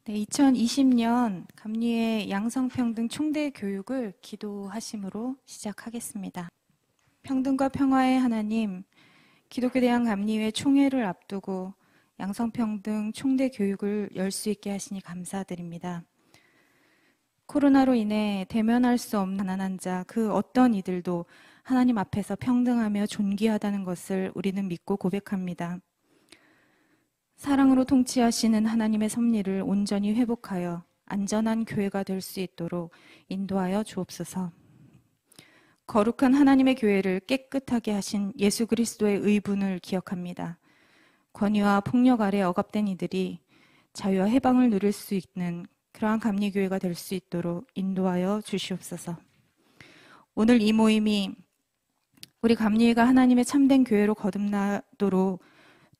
네, 2020년 감리회 양성평등 총대 교육을 기도하심으로 시작하겠습니다. 평등과 평화의 하나님, 기독교 대한 감리회 총회를 앞두고 양성평등 총대 교육을 열 수 있게 하시니 감사드립니다. 코로나로 인해 대면할 수 없는 가난한 자, 그 어떤 이들도 하나님 앞에서 평등하며 존귀하다는 것을 우리는 믿고 고백합니다. 사랑으로 통치하시는 하나님의 섭리를 온전히 회복하여 안전한 교회가 될 수 있도록 인도하여 주옵소서. 거룩한 하나님의 교회를 깨끗하게 하신 예수 그리스도의 의분을 기억합니다. 권위와 폭력 아래 억압된 이들이 자유와 해방을 누릴 수 있는 그러한 감리교회가 될 수 있도록 인도하여 주시옵소서. 오늘 이 모임이 우리 감리회가 하나님의 참된 교회로 거듭나도록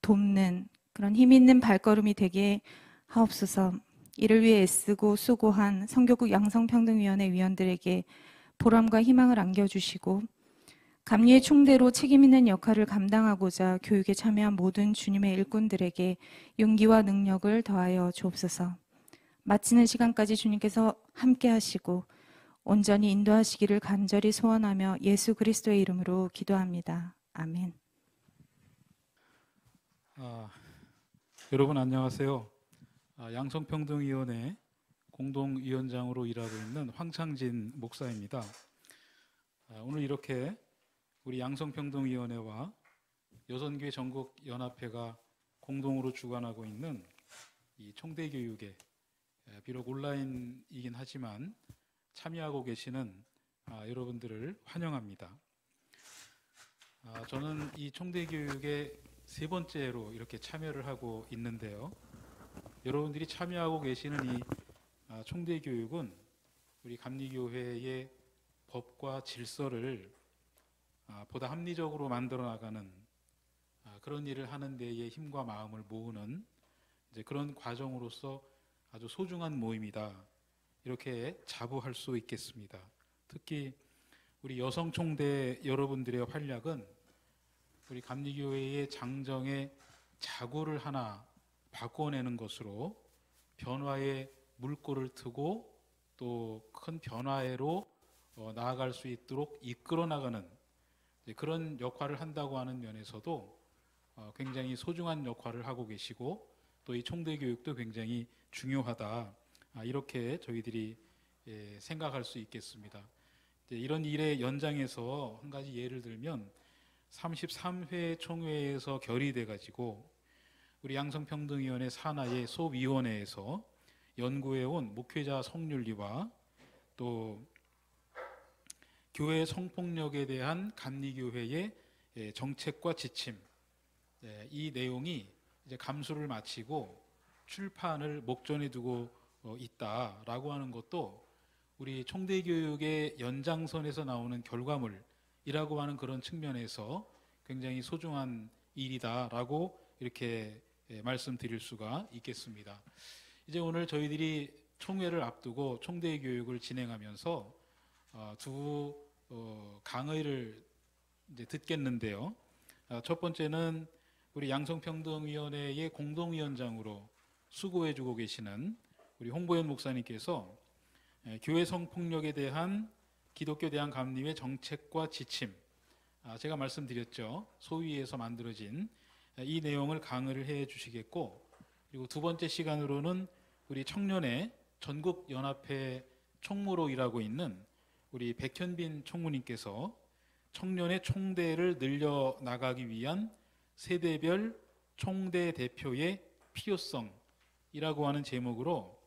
돕는 그런 힘 있는 발걸음이 되게 하옵소서. 이를 위해 애쓰고 수고한 성교국 양성평등위원회 위원들에게 보람과 희망을 안겨주시고 감리의 총대로 책임 있는 역할을 감당하고자 교육에 참여한 모든 주님의 일꾼들에게 용기와 능력을 더하여 주옵소서. 마치는 시간까지 주님께서 함께 하시고 온전히 인도하시기를 간절히 소원하며 예수 그리스도의 이름으로 기도합니다. 아멘. 여러분 안녕하세요. 양성평등위원회 공동위원장으로 일하고 있는 황창진 목사입니다. 오늘 이렇게 우리 양성평등위원회와 여선교회 전국연합회가 공동으로 주관하고 있는 이 총대교육에 비록 온라인이긴 하지만 참여하고 계시는 여러분들을 환영합니다. 저는 이 총대교육에 세 번째로 이렇게 참여를 하고 있는데요. 여러분들이 참여하고 계시는 이 총대교육은 우리 감리교회의 법과 질서를 보다 합리적으로 만들어 나가는 그런 일을 하는 데에 힘과 마음을 모으는 이제 그런 과정으로서 아주 소중한 모임이다. 이렇게 자부할 수 있겠습니다. 특히 우리 여성 총대 여러분들의 활약은 우리 감리교회의 장정의 자구를 하나 바꿔내는 것으로 변화의 물꼬를 트고 또 큰 변화로 나아갈 수 있도록 이끌어 나가는 그런 역할을 한다고 하는 면에서도 굉장히 소중한 역할을 하고 계시고 또 이 총대 교육도 굉장히 중요하다. 이렇게 저희들이 생각할 수 있겠습니다. 이런 일의 연장에서 한 가지 예를 들면 33회 총회에서 결의돼 가지고 우리 양성평등위원회 산하의 소위원회에서 연구해온 목회자 성윤리와 또 교회 성폭력에 대한 감리교회의 정책과 지침, 이 내용이 이제 감수를 마치고 출판을 목전에 두고 있다라고 하는 것도 우리 총대교육의 연장선에서 나오는 결과물이라고 하는 그런 측면에서 굉장히 소중한 일이다라고 이렇게 말씀드릴 수가 있겠습니다. 이제 오늘 저희들이 총회를 앞두고 총대교육을 진행하면서 두 강의를 이제 듣겠는데요. 첫 번째는 우리 양성평등위원회의 공동위원장으로 수고해주고 계시는 우리 홍보현 목사님께서 교회 성폭력에 대한 기독교 대한 감리회 정책과 지침, 제가 말씀드렸죠. 소위에서 만들어진 이 내용을 강의를 해 주시겠고, 그리고 두 번째 시간으로는 우리 청년의 전국연합회 총무로 일하고 있는 우리 백현빈 총무님께서 청년의 총대를 늘려나가기 위한 세대별 총대 대표의 필요성이라고 하는 제목으로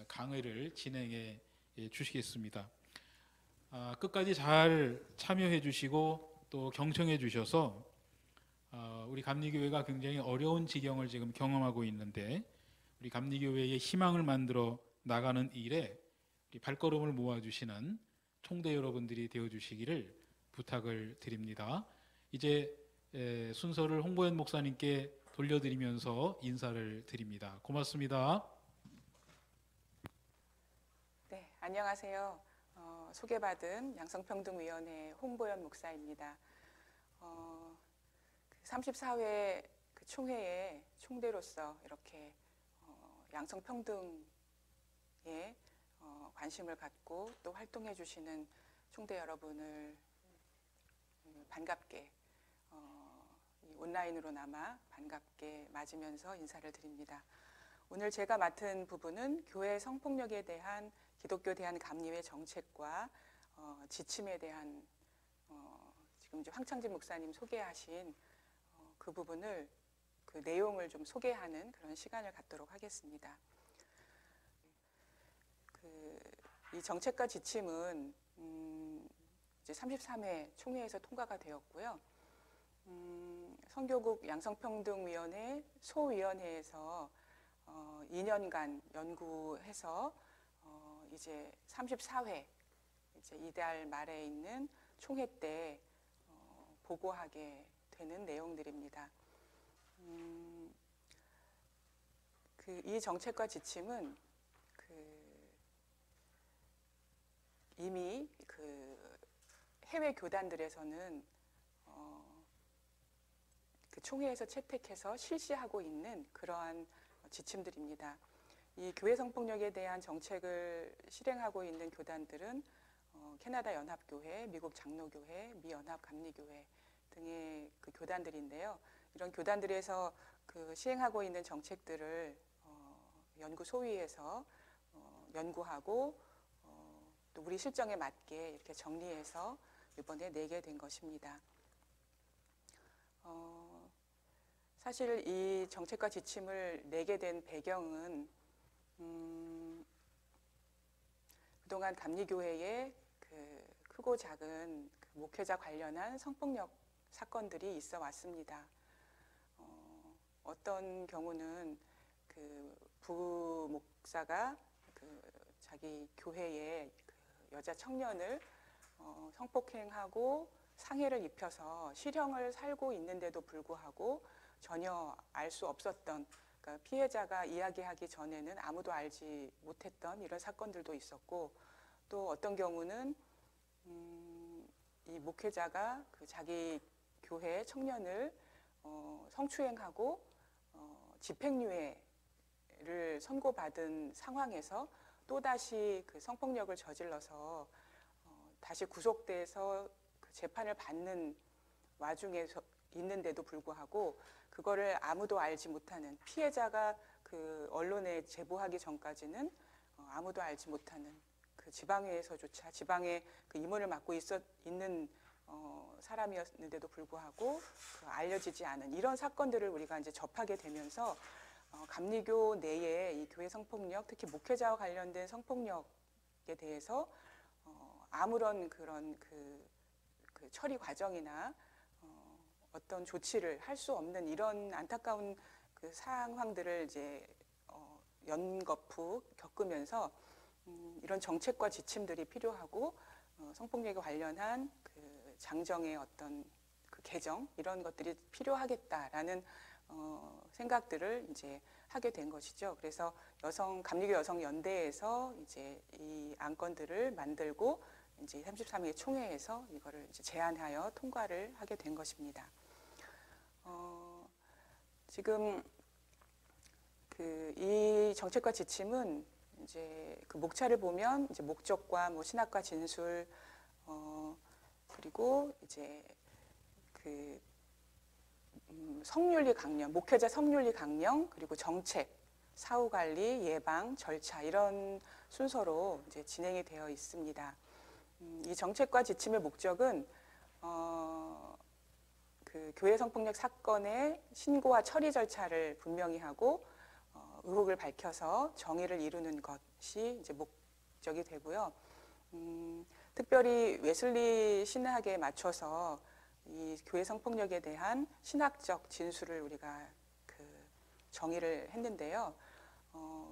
강의를 진행해 주시겠습니다. 끝까지 잘 참여해 주시고 또 경청해 주셔서 우리 감리교회가 굉장히 어려운 지경을 지금 경험하고 있는데 우리 감리교회의 희망을 만들어 나가는 일에 발걸음을 모아주시는 총대 여러분들이 되어주시기를 부탁을 드립니다. 이제 순서를 홍보현 목사님께 돌려드리면서 인사를 드립니다. 고맙습니다. 네, 안녕하세요. 소개받은 양성평등위원회 홍보현 목사입니다. 34회 그 총회의 총대로서 이렇게 양성평등 관심을 갖고 또 활동해 주시는 총대 여러분을 반갑게 이 온라인으로나마 반갑게 맞으면서 인사를 드립니다. 오늘 제가 맡은 부분은 교회 성폭력에 대한 기독교 대한감리회 정책과 지침에 대한 지금 이제 황창진 목사님 소개하신 그 부분을 그 내용을 좀 소개하는 그런 시간을 갖도록 하겠습니다. 이 정책과 지침은 이제 33회 총회에서 통과가 되었고요. 선교국 양성평등위원회 소위원회에서 2년간 연구해서 이제 34회 이제 이달 말에 있는 총회 때 보고하게 되는 내용들입니다. 이 정책과 지침은 이미 해외 교단들에서는 총회에서 채택해서 실시하고 있는 그러한 지침들입니다. 이 교회 성폭력에 대한 정책을 실행하고 있는 교단들은 캐나다 연합교회, 미국 장로교회, 미 연합감리교회 등의 그 교단들인데요. 이런 교단들에서 시행하고 있는 정책들을 연구 소위에서 연구하고 또 우리 실정에 맞게 이렇게 정리해서 이번에 내게 된 것입니다. 사실 이 정책과 지침을 내게 된 배경은 그동안 감리교회에 크고 작은 목회자 관련한 성폭력 사건들이 있어 왔습니다. 어떤 경우는 부목사가 자기 교회에 여자 청년을 성폭행하고 상해를 입혀서 실형을 살고 있는데도 불구하고 전혀 알 수 없었던, 그러니까 피해자가 이야기하기 전에는 아무도 알지 못했던 이런 사건들도 있었고, 또 어떤 경우는 이 목회자가 자기 교회 청년을 성추행하고 집행유예를 선고받은 상황에서 또다시 성폭력을 저질러서 다시 구속돼서 재판을 받는 와중에 있는데도 불구하고 그거를 아무도 알지 못하는, 피해자가 언론에 제보하기 전까지는 아무도 알지 못하는, 지방회에서조차 지방에 임원을 맡고 있는 사람이었는데도 불구하고 알려지지 않은 이런 사건들을 우리가 이제 접하게 되면서 감리교 내에 이 교회 성폭력, 특히 목회자와 관련된 성폭력에 대해서 아무런 그런 처리 과정이나 어떤 조치를 할 수 없는 이런 안타까운 상황들을 이제 연거푸 겪으면서 이런 정책과 지침들이 필요하고 성폭력에 관련한 장정의 어떤 개정 이런 것들이 필요하겠다라는 생각들을 이제 하게 된 것이죠. 그래서 감리교 여성연대에서 이제 이 안건들을 만들고 이제 33회 총회에서 이거를 이제 제안하여 통과를 하게 된 것입니다. 지금 이 정책과 지침은 이제 목차를 보면 이제 목적과 신학과 진술 그리고 이제 성윤리 강령, 목회자 성윤리 강령, 그리고 정책, 사후 관리, 예방, 절차 이런 순서로 이제 진행이 되어 있습니다. 이 정책과 지침의 목적은 교회 성폭력 사건의 신고와 처리 절차를 분명히 하고 의혹을 밝혀서 정의를 이루는 것이 이제 목적이 되고요. 특별히 웨슬리 신학에 맞춰서 이 교회 성폭력에 대한 신학적 진술을 우리가 정의를 했는데요.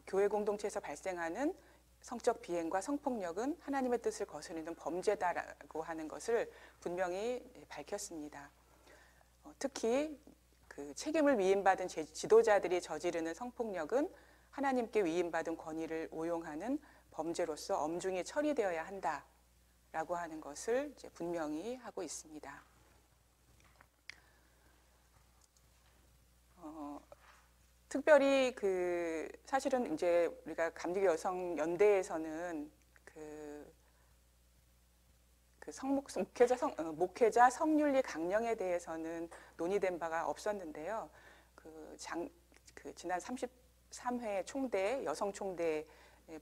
교회 공동체에서 발생하는 성적 비행과 성폭력은 하나님의 뜻을 거스르는 범죄다라고 하는 것을 분명히 밝혔습니다. 특히 책임을 위임받은 지도자들이 저지르는 성폭력은 하나님께 위임받은 권위를 오용하는 범죄로서 엄중히 처리되어야 한다라고 하는 것을 이제 분명히 하고 있습니다. 특별히 사실은 이제 우리가 감리교 여성 연대에서는 목회자 성윤리 강령에 대해서는 논의된 바가 없었는데요. 지난 33회 총대 여성 총대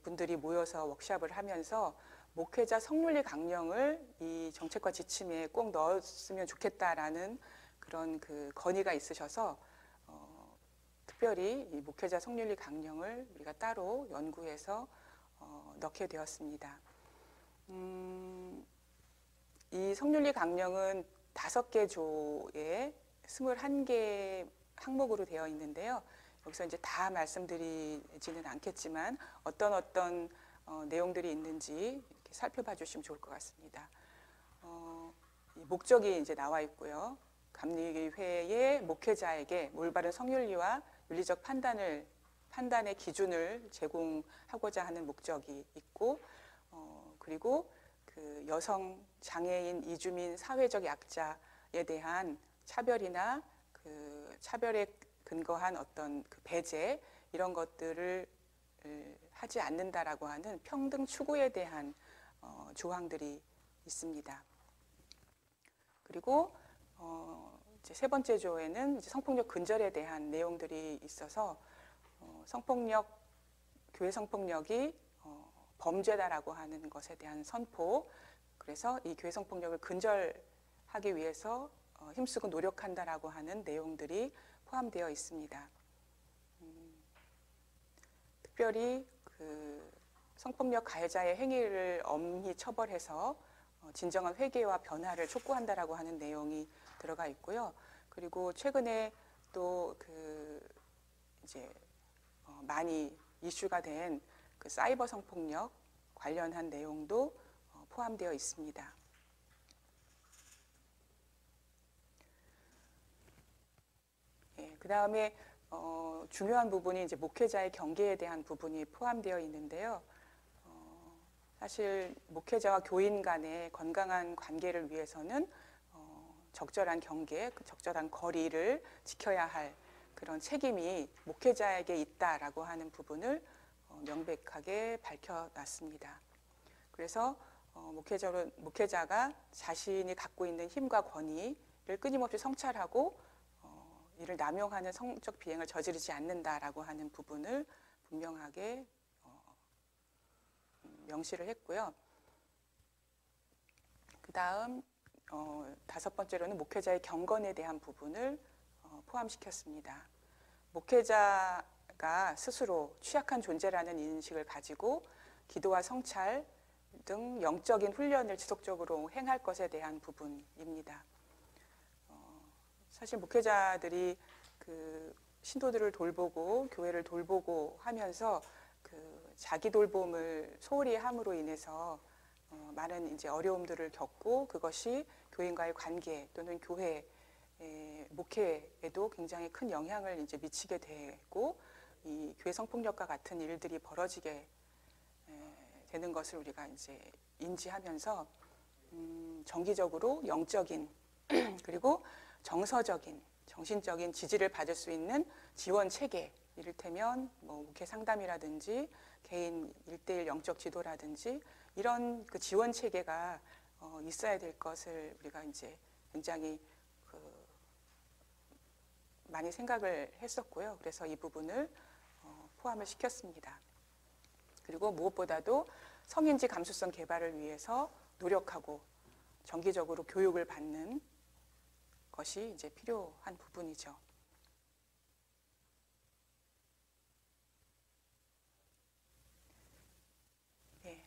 분들이 모여서 워크숍을 하면서 목회자 성윤리 강령을 이 정책과 지침에 꼭 넣었으면 좋겠다라는 그런 건의가 있으셔서 특별히 이 목회자 성윤리 강령을 우리가 따로 연구해서 넣게 되었습니다. 이 성윤리 강령은 5개 조에 21개 항목으로 되어 있는데요. 여기서 이제 다 말씀드리지는 않겠지만 어떤 내용들이 있는지 이렇게 살펴봐 주시면 좋을 것 같습니다. 이 목적이 이제 나와 있고요. 감리회의 목회자에게 올바른 성윤리와 윤리적 판단의 기준을 제공하고자 하는 목적이 있고, 그리고 여성, 장애인, 이주민, 사회적 약자에 대한 차별이나 차별에 근거한 어떤 배제 이런 것들을 하지 않는다라고 하는 평등 추구에 대한 조항들이 있습니다. 그리고 이제 3번째 조에는 이제 성폭력 근절에 대한 내용들이 있어서 교회 성폭력이 범죄다라고 하는 것에 대한 선포, 그래서 이 교회 성폭력을 근절하기 위해서 힘쓰고 노력한다라고 하는 내용들이 포함되어 있습니다. 특별히 성폭력 가해자의 행위를 엄히 처벌해서 진정한 회개와 변화를 촉구한다라고 하는 내용이 들어가 있고요. 그리고 최근에 또 이제 많이 이슈가 된 사이버 성폭력 관련한 내용도 포함되어 있습니다. 예, 그 다음에 중요한 부분이 이제 목회자의 경계에 대한 부분이 포함되어 있는데요. 사실 목회자와 교인 간의 건강한 관계를 위해서는 적절한 경계, 적절한 거리를 지켜야 할 그런 책임이 목회자에게 있다라고 하는 부분을 명백하게 밝혀놨습니다. 그래서 목회자가 자신이 갖고 있는 힘과 권위를 끊임없이 성찰하고 이를 남용하는 성적 비행을 저지르지 않는다라고 하는 부분을 분명하게 명시를 했고요. 그 다음 5번째로는 목회자의 경건에 대한 부분을 포함시켰습니다. 목회자가 스스로 취약한 존재라는 인식을 가지고 기도와 성찰 등 영적인 훈련을 지속적으로 행할 것에 대한 부분입니다. 사실 목회자들이 신도들을 돌보고 교회를 돌보고 하면서 자기 돌봄을 소홀히 함으로 인해서 많은 이제 어려움들을 겪고 그것이 교인과의 관계 또는 교회 목회에도 굉장히 큰 영향을 이제 미치게 되고 이 교회 성폭력과 같은 일들이 벌어지게 되는 것을 우리가 이제 인지하면서 정기적으로 영적인 그리고 정서적인 정신적인 지지를 받을 수 있는 지원 체계, 이를테면 목회 상담이라든지 개인 1:1 영적 지도라든지 이런 지원 체계가 있어야 될 것을 우리가 이제 굉장히 많이 생각을 했었고요. 그래서 이 부분을 포함을 시켰습니다. 그리고 무엇보다도 성인지 감수성 개발을 위해서 노력하고 정기적으로 교육을 받는 것이 이제 필요한 부분이죠. 네.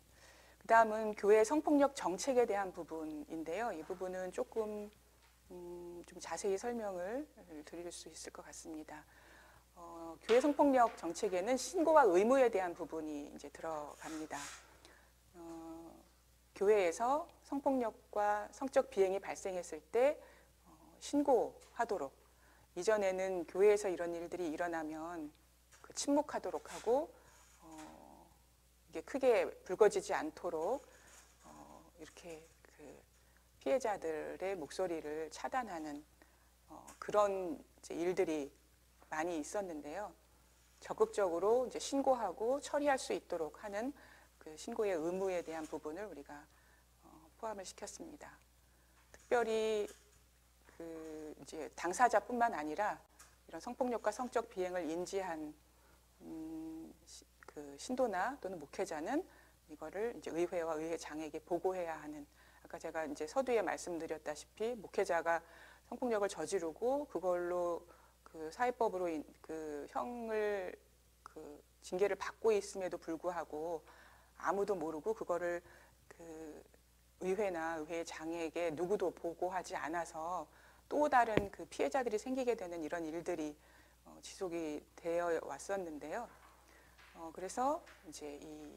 그 다음은 교회 성폭력 정책에 대한 부분인데요. 이 부분은 조금 좀 자세히 설명을 드릴 수 있을 것 같습니다. 교회 성폭력 정책에는 신고와 의무에 대한 부분이 이제 들어갑니다. 교회에서 성폭력과 성적 비행이 발생했을 때 신고하도록, 이전에는 교회에서 이런 일들이 일어나면 침묵하도록 하고 이게 크게 불거지지 않도록 이렇게 피해자들의 목소리를 차단하는 그런 이제 일들이 많이 있었는데요. 적극적으로 이제 신고하고 처리할 수 있도록 하는 그 신고의 의무에 대한 부분을 우리가 포함을 시켰습니다. 특별히 그 이제 당사자뿐만 아니라 이런 성폭력과 성적 비행을 인지한 그 신도나 또는 목회자는 이거를 이제 의회와 의회 장에게 보고해야 하는, 아까 제가 이제 서두에 말씀드렸다시피 목회자가 성폭력을 저지르고 그걸로 그 사회법으로 그 형을 그 징계를 받고 있음에도 불구하고 아무도 모르고 그거를 그 의회나 의회 장에게 누구도 보고하지 않아서 또 다른 그 피해자들이 생기게 되는 이런 일들이 지속이 되어 왔었는데요. 그래서 이제 이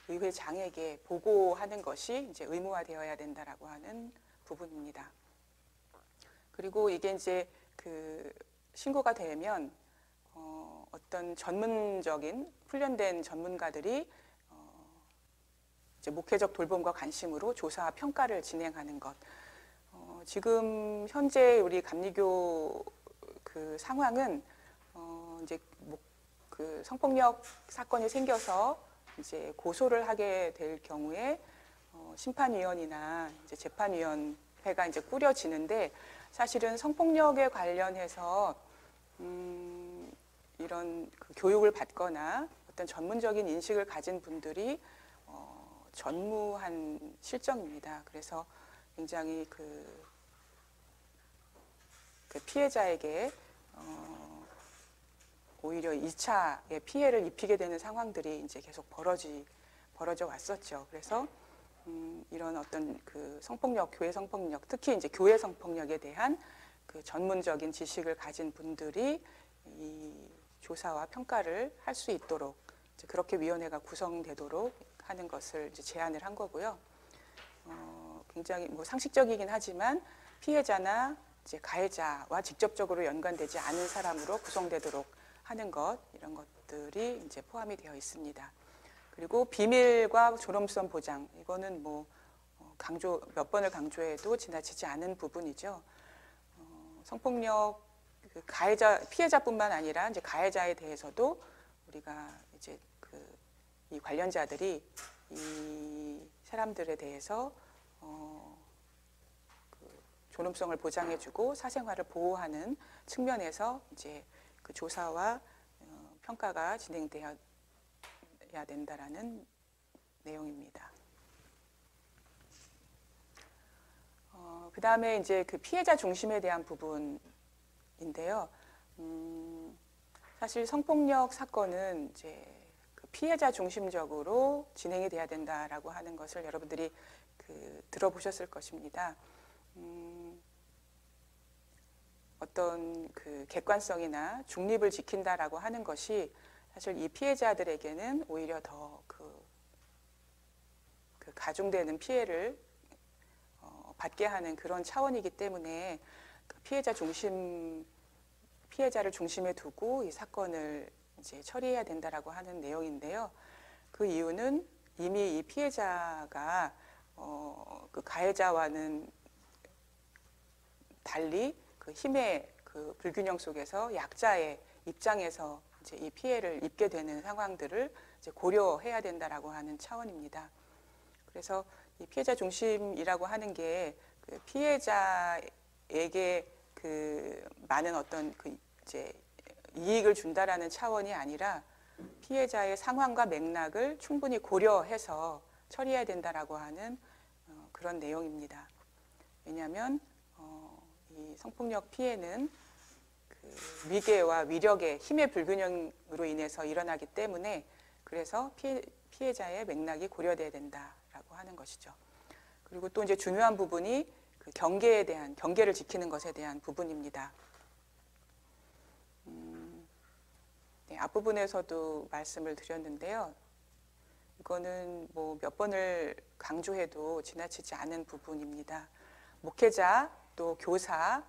의회 장에게 보고하는 것이 이제 의무화되어야 된다라고 하는 부분입니다. 그리고 이게 이제 그 신고가 되면 어떤 전문적인 훈련된 전문가들이 이제 목회적 돌봄과 관심으로 조사와 평가를 진행하는 것. 지금 현재 우리 감리교 그 상황은 이제 그 성폭력 사건이 생겨서 이제 고소를 하게 될 경우에 심판위원이나 이제 재판위원회가 이제 꾸려지는데, 사실은 성폭력에 관련해서 이런 그 교육을 받거나 어떤 전문적인 인식을 가진 분들이 전무한 실정입니다. 그래서 굉장히 그 피해자에게 오히려 2차의 피해를 입히게 되는 상황들이 이제 계속 벌어져 왔었죠. 그래서 이런 어떤 그 성폭력, 교회 성폭력, 특히 이제 교회 성폭력에 대한 그 전문적인 지식을 가진 분들이 이 조사와 평가를 할 수 있도록 이제 그렇게 위원회가 구성되도록 하는 것을 이제 제안을 한 거고요. 굉장히 뭐 상식적이긴 하지만 피해자나 이제 가해자와 직접적으로 연관되지 않은 사람으로 구성되도록 하는 것, 이런 것들이 이제 포함이 되어 있습니다. 그리고 비밀과 존엄성 보장, 이거는 뭐 몇 번을 강조해도 지나치지 않은 부분이죠. 성폭력 그 피해자뿐만 아니라 이제 가해자에 대해서도 우리가 이제 이 관련자들이 이 사람들에 대해서 존엄성을 보장해주고 사생활을 보호하는 측면에서 이제 그 조사와 평가가 진행되어야 된다라는 내용입니다. 그 다음에 이제 그 피해자 중심에 대한 부분인데요. 사실 성폭력 사건은 이제 그 피해자 중심적으로 진행이 돼야 된다라고 하는 것을 여러분들이 들어보셨을 것입니다. 어떤 그 객관성이나 중립을 지킨다라고 하는 것이 사실 이 피해자들에게는 오히려 더 그 가중되는 피해를 받게 하는 그런 차원이기 때문에 그 피해자를 중심에 두고 이 사건을 이제 처리해야 된다라고 하는 내용인데요. 그 이유는 이미 이 피해자가 그 가해자와는 달리 그 힘의 그 불균형 속에서 약자의 입장에서 이제 이 피해를 입게 되는 상황들을 이제 고려해야 된다라고 하는 차원입니다. 그래서 이 피해자 중심이라고 하는 게 그 피해자에게 그 많은 어떤 그 이제 이익을 준다라는 차원이 아니라 피해자의 상황과 맥락을 충분히 고려해서 처리해야 된다라고 하는 그런 내용입니다. 왜냐하면 이 성폭력 피해는 그 위계와 위력의 힘의 불균형으로 인해서 일어나기 때문에 그래서 피해자의 맥락이 고려돼야 된다라고 하는 것이죠. 그리고 또 이제 중요한 부분이 그 경계를 지키는 것에 대한 부분입니다. 네, 앞부분에서도 말씀을 드렸는데요. 이거는 뭐 몇 번을 강조해도 지나치지 않은 부분입니다. 목회자 또 교사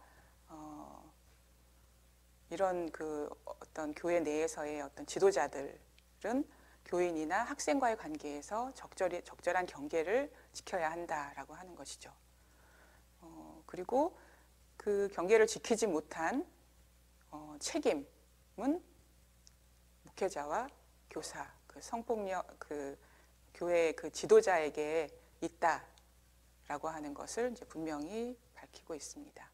이런 그 어떤 교회 내에서의 어떤 지도자들은 교인이나 학생과의 관계에서 적절한 경계를 지켜야 한다라고 하는 것이죠. 그리고 그 경계를 지키지 못한 책임은 목회자와 교사, 그 성폭력 그 교회 그 지도자에게 있다라고 하는 것을 이제 분명히 밝히고 있습니다.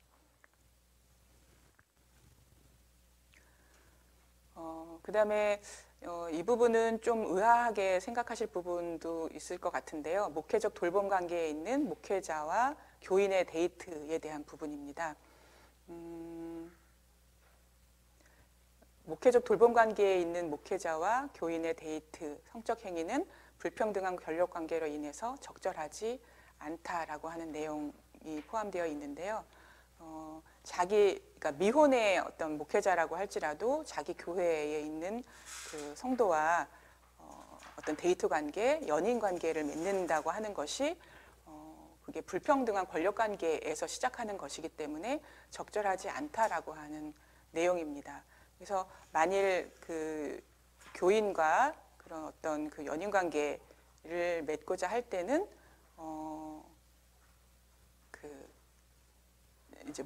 그다음에 이 부분은 좀 의아하게 생각하실 부분도 있을 것 같은데요. 목회적 돌봄 관계에 있는 목회자와 교인의 데이트에 대한 부분입니다. 목회적 돌봄 관계에 있는 목회자와 교인의 데이트, 성적 행위는 불평등한 권력 관계로 인해서 적절하지 않다라고 하는 내용이 포함되어 있는데요. 그러니까 미혼의 어떤 목회자라고 할지라도 자기 교회에 있는 그 성도와 어떤 데이트 관계, 연인 관계를 맺는다고 하는 것이 그게 불평등한 권력 관계에서 시작하는 것이기 때문에 적절하지 않다라고 하는 내용입니다. 그래서 만일 그 교인과 그런 어떤 그 연인 관계를 맺고자 할 때는 그 이제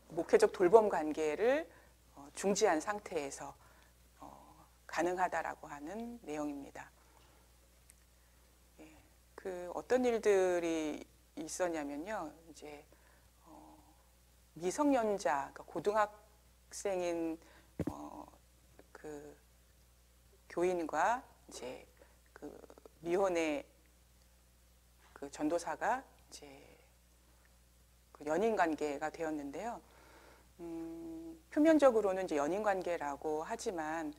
목회적 돌봄 관계를 중지한 상태에서 가능하다라고 하는 내용입니다. 예, 그 어떤 일들이 있었냐면요, 이제 미성년자, 그러니까 고등학생인 그 교인과 이제 그 미혼의 그 전도사가 이제 그 연인 관계가 되었는데요. 표면적으로는 이제 연인 관계라고 하지만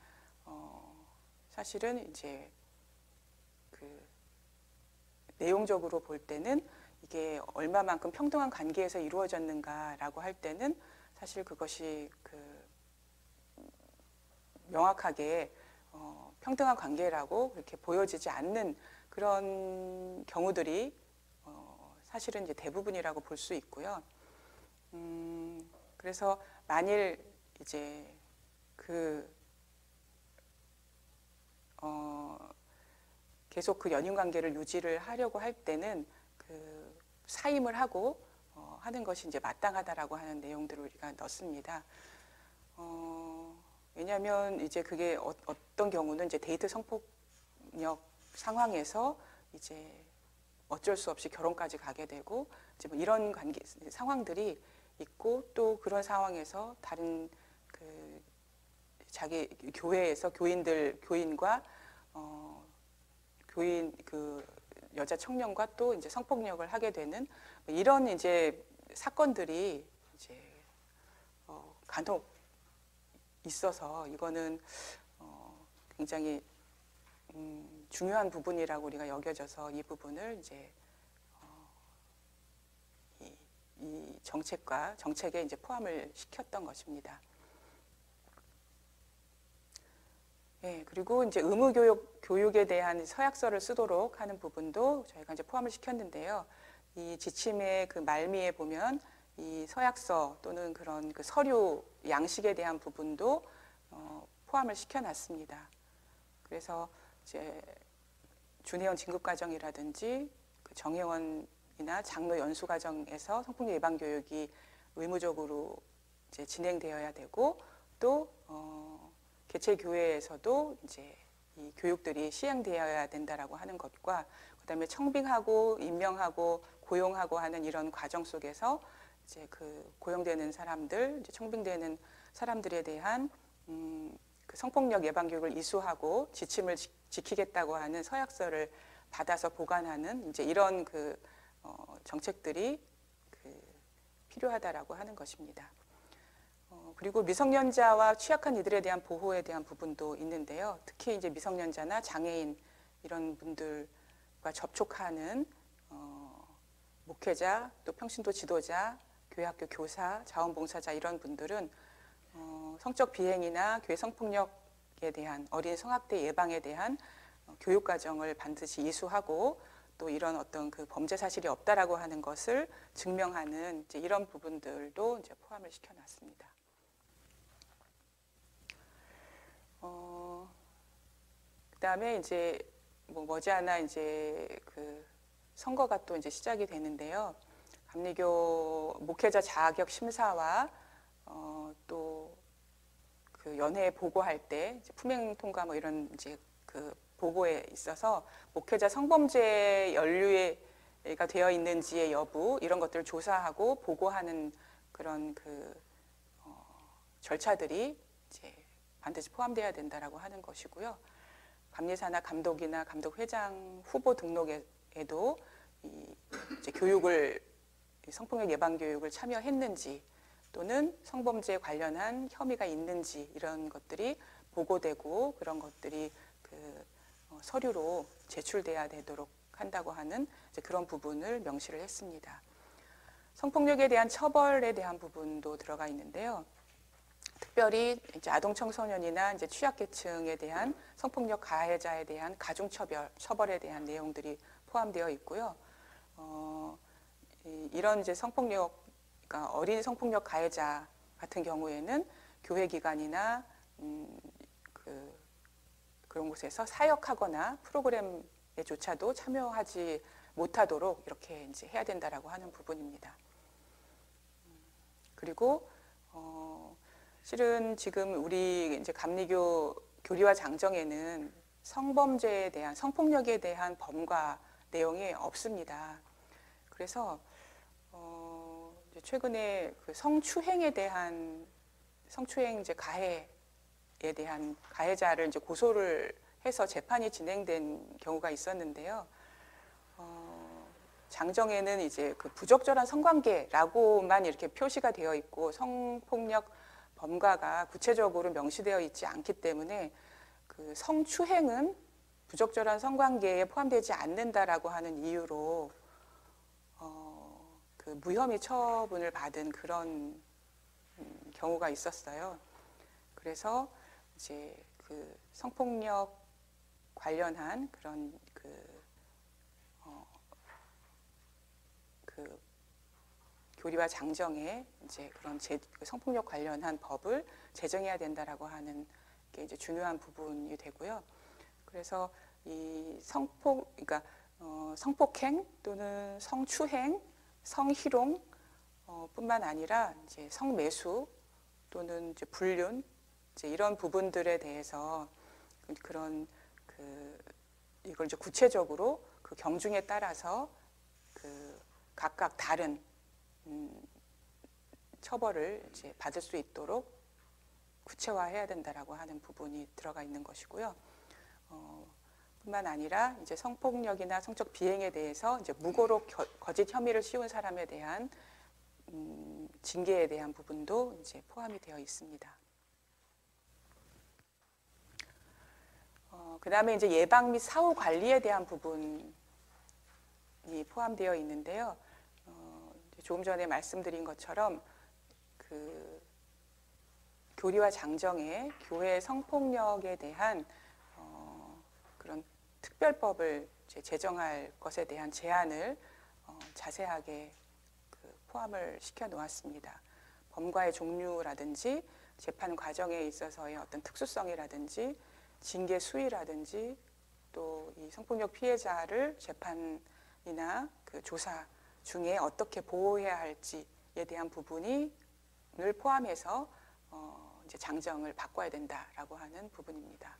사실은 이제 그 내용적으로 볼 때는 이게 얼마만큼 평등한 관계에서 이루어졌는가라고 할 때는 사실 그것이 그 명확하게 평등한 관계라고 그렇게 보여지지 않는 그런 경우들이 사실은 이제 대부분이라고 볼 수 있고요. 그래서 만일 이제 그 계속 그 연인 관계를 유지를 하려고 할 때는 그 사임을 하고 하는 것이 이제 마땅하다라고 하는 내용들을 우리가 넣습니다. 왜냐하면 이제 그게 어떤 경우는 이제 데이트 성폭력 상황에서 이제 어쩔 수 없이 결혼까지 가게 되고 이제 뭐 이런 관계 상황들이 있고 또 그런 상황에서 다른 그 자기 교회에서 교인과 교인 그 여자 청년과 또 이제 성폭력을 하게 되는 이런 이제 사건들이 이제 간혹 있어서 이거는 굉장히 중요한 부분이라고 우리가 여겨져서 이 부분을 이제 이 정책에 이제 포함을 시켰던 것입니다. 예, 그리고 이제 의무 교육에 대한 서약서를 쓰도록 하는 부분도 저희가 이제 포함을 시켰는데요. 이 지침의 그 말미에 보면 이 서약서 또는 그런 그 서류 양식에 대한 부분도 포함을 시켜놨습니다. 그래서 이제 준회원 진급 과정이라든지 그 정회원이나 장로 연수 과정에서 성폭력 예방 교육이 의무적으로 이제 진행되어야 되고 또 개체 교회에서도 이제 이 교육들이 시행되어야 된다라고 하는 것과 그다음에 청빙하고 임명하고 고용하고 하는 이런 과정 속에서 이제 그 고용되는 사람들, 이제 청빙되는 사람들에 대한 그 성폭력 예방 교육을 이수하고 지침을 지키겠다고 하는 서약서를 받아서 보관하는 이제 이런 그 정책들이 그 필요하다라고 하는 것입니다. 그리고 미성년자와 취약한 이들에 대한 보호에 대한 부분도 있는데요. 특히 이제 미성년자나 장애인 이런 분들과 접촉하는 목회자, 또 평신도 지도자, 교회학교 교사, 자원봉사자 이런 분들은 성적 비행이나 교회 성폭력에 대한 어린 성학대 예방에 대한 교육 과정을 반드시 이수하고 또 이런 어떤 그 범죄 사실이 없다라고 하는 것을 증명하는 이제 이런 부분들도 이제 포함을 시켜놨습니다. 그다음에 이제 뭐 머지않아 이제 그 선거가 또 이제 시작이 되는데요. 감리교 목회자 자격 심사와 또 그 그 연회 보고할 때 이제 품행 통과 뭐 이런 이제 그 보고에 있어서 목회자 성범죄 연루가 되어 있는지의 여부 이런 것들을 조사하고 보고하는 그런 그 절차들이 이제 반드시 포함되어야 된다라고 하는 것이고요. 감리사나 감독이나 감독회장 후보 등록에도 이제 교육을 성폭력 예방 교육을 참여했는지 또는 성범죄에 관련한 혐의가 있는지 이런 것들이 보고되고 그런 것들이 그 서류로 제출돼야 되도록 한다고 하는 이제 그런 부분을 명시를 했습니다. 성폭력에 대한 처벌에 대한 부분도 들어가 있는데요. 특별히 이제 아동 청소년이나 이제 취약계층에 대한 성폭력 가해자에 대한 가중처벌에 대한 내용들이 포함되어 있고요. 이런 이제 성폭력, 그러니까 어린 성폭력 가해자 같은 경우에는 교회기관이나 그런 곳에서 사역하거나 프로그램에조차도 참여하지 못하도록 이렇게 이제 해야 된다라고 하는 부분입니다. 그리고 실은 지금 우리 이제 감리교 교리와 장정에는 성범죄에 대한 성폭력에 대한 범과 내용이 없습니다. 그래서 이제 최근에 그 성추행에 대한 성추행 이제 가해에 대한 가해자를 이제 고소를 해서 재판이 진행된 경우가 있었는데요. 장정에는 이제 그 부적절한 성관계라고만 이렇게 표시가 되어 있고 성폭력 범과가 구체적으로 명시되어 있지 않기 때문에 그 성추행은 부적절한 성관계에 포함되지 않는다라고 하는 이유로 그 무혐의 처분을 받은 그런 경우가 있었어요. 그래서 이제 그 성폭력 관련한 그런 그 교리와 장정에 이제 그런 성폭력 관련한 법을 제정해야 된다라고 하는 게 이제 중요한 부분이 되고요. 그래서 이 그러니까 성폭행 또는 성추행, 성희롱 뿐만 아니라 이제 성매수 또는 이제 불륜 이제 이런 부분들에 대해서 그런 이걸 이제 구체적으로 그 경중에 따라서 그 각각 다른 처벌을 이제 받을 수 있도록 구체화해야 된다라고 하는 부분이 들어가 있는 것이고요. 뿐만 아니라 이제 성폭력이나 성적 비행에 대해서 이제 무고로 거짓 혐의를 씌운 사람에 대한 징계에 대한 부분도 이제 포함이 되어 있습니다. 그다음에 이제 예방 및 사후 관리에 대한 부분이 포함되어 있는데요. 조금 전에 말씀드린 것처럼 그 교리와 장정에 교회 성폭력에 대한 그런 특별법을 제정할 것에 대한 제안을 자세하게 포함을 시켜 놓았습니다. 범과의 종류라든지 재판 과정에 있어서의 어떤 특수성이라든지 징계 수위라든지 또 이 성폭력 피해자를 재판이나 그 조사 중에 어떻게 보호해야 할지에 대한 부분을 포함해서 이제 장정을 바꿔야 된다라고 하는 부분입니다.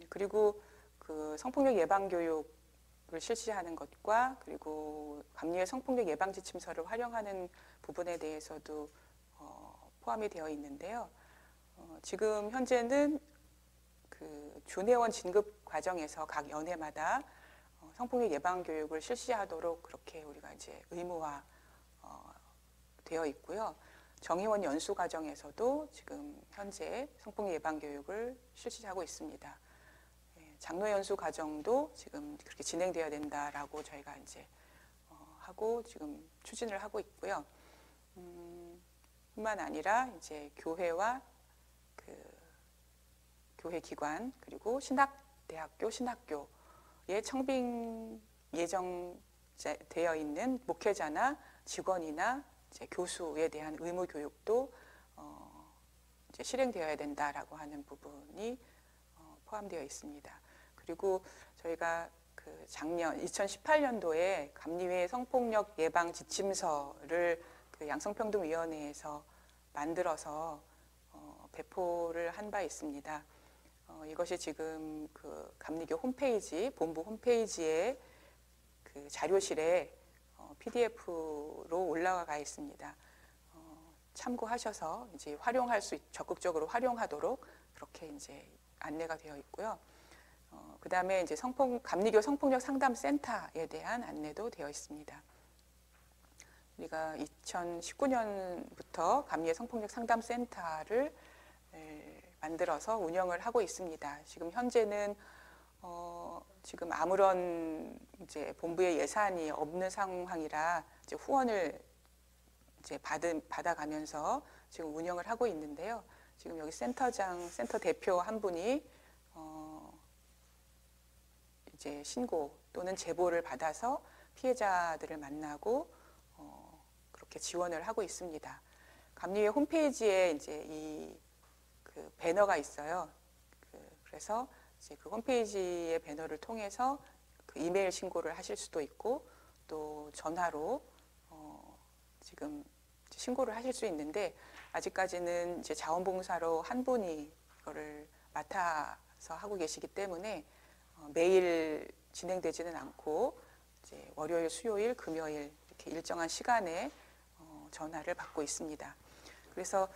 그리고 그 성폭력 예방 교육을 실시하는 것과 그리고 감리의 성폭력 예방 지침서를 활용하는 부분에 대해서도 포함이 되어 있는데요. 지금 현재는 그 준회원 진급 과정에서 각 연회마다 성폭력 예방 교육을 실시하도록 그렇게 우리가 이제 의무화 되어 있고요. 정회원 연수 과정에서도 지금 현재 성폭력 예방 교육을 실시하고 있습니다. 장로 연수 과정도 지금 그렇게 진행되어야 된다라고 저희가 이제 하고 지금 추진을 하고 있고요. 뿐만 아니라 이제 교회와 그 교회 기관 그리고 신학대학교, 신학교에 청빙 예정되어 있는 목회자나 직원이나 이제 교수에 대한 의무 교육도 이제 실행되어야 된다라고 하는 부분이 포함되어 있습니다. 그리고 저희가 그 작년 2018년도에 감리회 성폭력 예방 지침서를 그 양성평등위원회에서 만들어서 배포를 한 바 있습니다. 이것이 지금 그 감리교 홈페이지, 본부 홈페이지에 그 자료실에 PDF로 올라가 있습니다. 참고하셔서 이제 적극적으로 활용하도록 그렇게 이제 안내가 되어 있고요. 그 다음에 이제 감리교 성폭력 상담센터에 대한 안내도 되어 있습니다. 우리가 2019년부터 감리의 성폭력 상담센터를 만들어서 운영을 하고 있습니다. 지금 현재는 지금 아무런 이제 본부의 예산이 없는 상황이라 이제 후원을 이제 받아가면서 지금 운영을 하고 있는데요. 지금 여기 센터 대표 한 분이 이제 신고 또는 제보를 받아서 피해자들을 만나고 그렇게 지원을 하고 있습니다. 감리회 홈페이지에 이제 그 배너가 있어요. 그래서 이제 그 홈페이지의 배너를 통해서 그 이메일 신고를 하실 수도 있고 또 전화로 지금 신고를 하실 수 있는데 아직까지는 이제 자원봉사로 한 분이 이거를 맡아서 하고 계시기 때문에 매일 진행되지는 않고 이제 월요일, 수요일, 금요일 이렇게 일정한 시간에 전화를 받고 있습니다. 그래서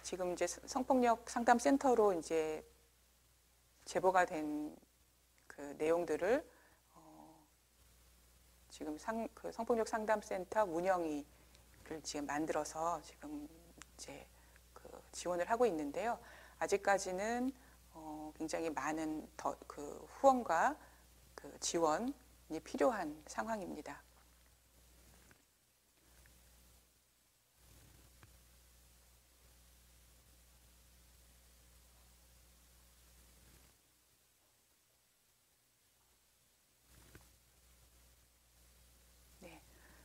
지금 이제 성폭력 상담센터로 이제 제보가 된 그 내용들을 지금 그 성폭력 상담센터 운영위를 지금 만들어서 지금 이제 그 지원을 하고 있는데요. 아직까지는 굉장히 많은 그 후원과 그 지원이 필요한 상황입니다.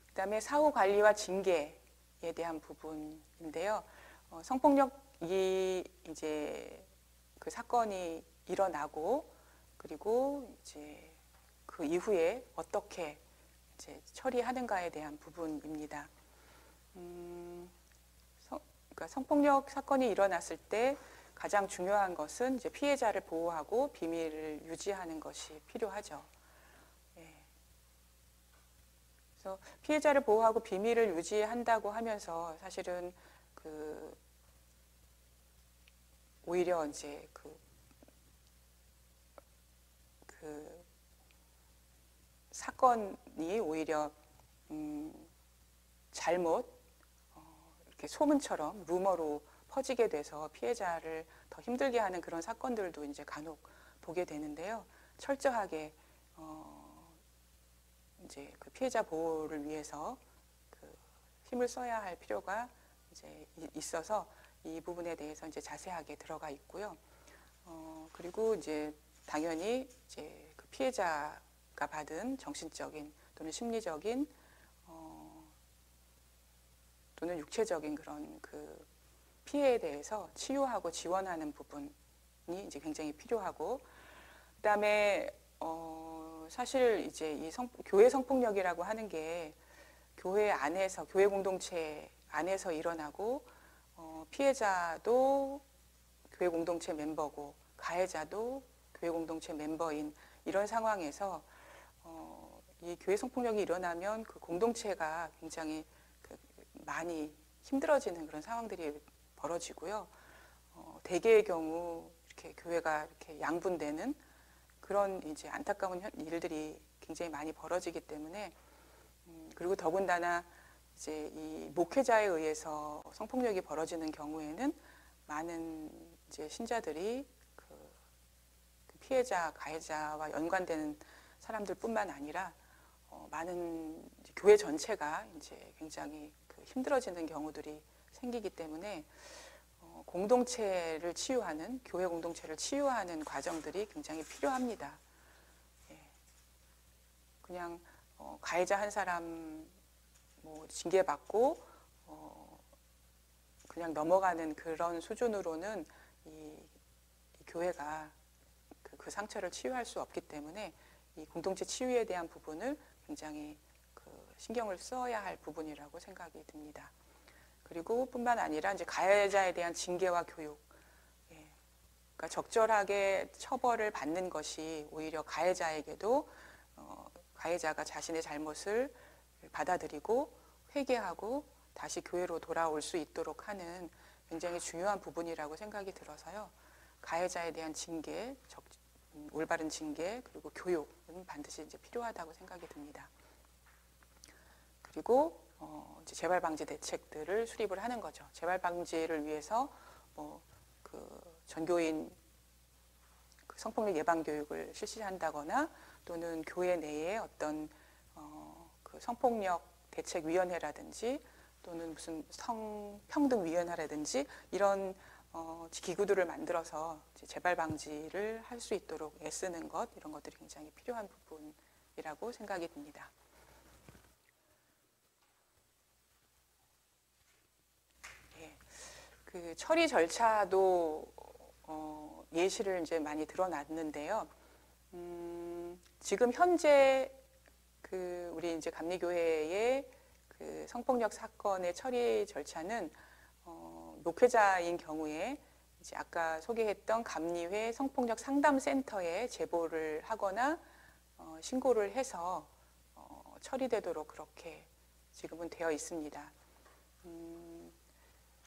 그다음에 사후 관리와 징계에 대한 부분인데요. 성폭력이 이제 그 사건이 일어나고 그리고 이제 그 이후에 어떻게 이제 처리하는가에 대한 부분입니다. 그러니까 성폭력 사건이 일어났을 때 가장 중요한 것은 이제 피해자를 보호하고 비밀을 유지하는 것이 필요하죠. 그래서 피해자를 보호하고 비밀을 유지한다고 하면서 사실은 그 오히려 이제 그 사건이 오히려 잘못 이렇게 소문처럼 루머로 퍼지게 돼서 피해자를 더 힘들게 하는 그런 사건들도 이제 간혹 보게 되는데요. 철저하게 이제 그 피해자 보호를 위해서 그 힘을 써야 할 필요가 이제 있어서 이 부분에 대해서 이제 자세하게 들어가 있고요. 그리고 이제 당연히 이제 그 피해자가 받은 정신적인 또는 심리적인 또는 육체적인 그런 그 피해에 대해서 치유하고 지원하는 부분이 이제 굉장히 필요하고, 그다음에 사실 이제 이 교회 성폭력이라고 하는 게 교회 안에서, 교회 공동체 안에서 일어나고 피해자도 교회 공동체 멤버고 가해자도 교회 공동체 멤버인 이런 상황에서 이 교회 성폭력이 일어나면 그 공동체가 굉장히 많이 힘들어지는 그런 상황들이 벌어지고요. 대개의 경우 이렇게 교회가 이렇게 양분되는 그런 이제 안타까운 일들이 굉장히 많이 벌어지기 때문에, 그리고 더군다나 이제 이 목회자에 의해서 성폭력이 벌어지는 경우에는 많은 이제 신자들이 그 피해자, 가해자와 연관되는 사람들뿐만 아니라 많은 교회 전체가 이제 굉장히 힘들어지는 경우들이 생기기 때문에 공동체를 치유하는, 교회 공동체를 치유하는 과정들이 굉장히 필요합니다. 그냥 가해자 한 사람 뭐 징계받고 그냥 넘어가는 그런 수준으로는 이 교회가 그 상처를 치유할 수 없기 때문에 이 공동체 치유에 대한 부분을 굉장히 신경을 써야 할 부분이라고 생각이 듭니다. 그리고 뿐만 아니라 이제 가해자에 대한 징계와 교육, 그러니까 적절하게 처벌을 받는 것이 오히려 가해자에게도 가해자가 자신의 잘못을 받아들이고 회개하고 다시 교회로 돌아올 수 있도록 하는 굉장히 중요한 부분이라고 생각이 들어서요. 가해자에 대한 징계, 올바른 징계 그리고 교육은 반드시 이제 필요하다고 생각이 듭니다. 그리고 이제 재발 방지 대책들을 수립을 하는 거죠. 재발 방지를 위해서 전교인 성폭력 예방 교육을 실시한다거나 또는 교회 내에 어떤 성폭력 대책위원회라든지 또는 무슨 성평등위원회라든지 이런 기구들을 만들어서 재발 방지를 할 수 있도록 애쓰는 것 이런 것들이 굉장히 필요한 부분이라고 생각이 듭니다. 네, 그 처리 절차도 예시를 이제 많이 드러났는데요. 지금 현재 우리 이제 감리교회의 그 성폭력 사건의 처리 절차는 목회자인 경우에 이제 아까 소개했던 감리회 성폭력 상담센터에 제보를 하거나 신고를 해서 처리되도록 그렇게 지금은 되어 있습니다.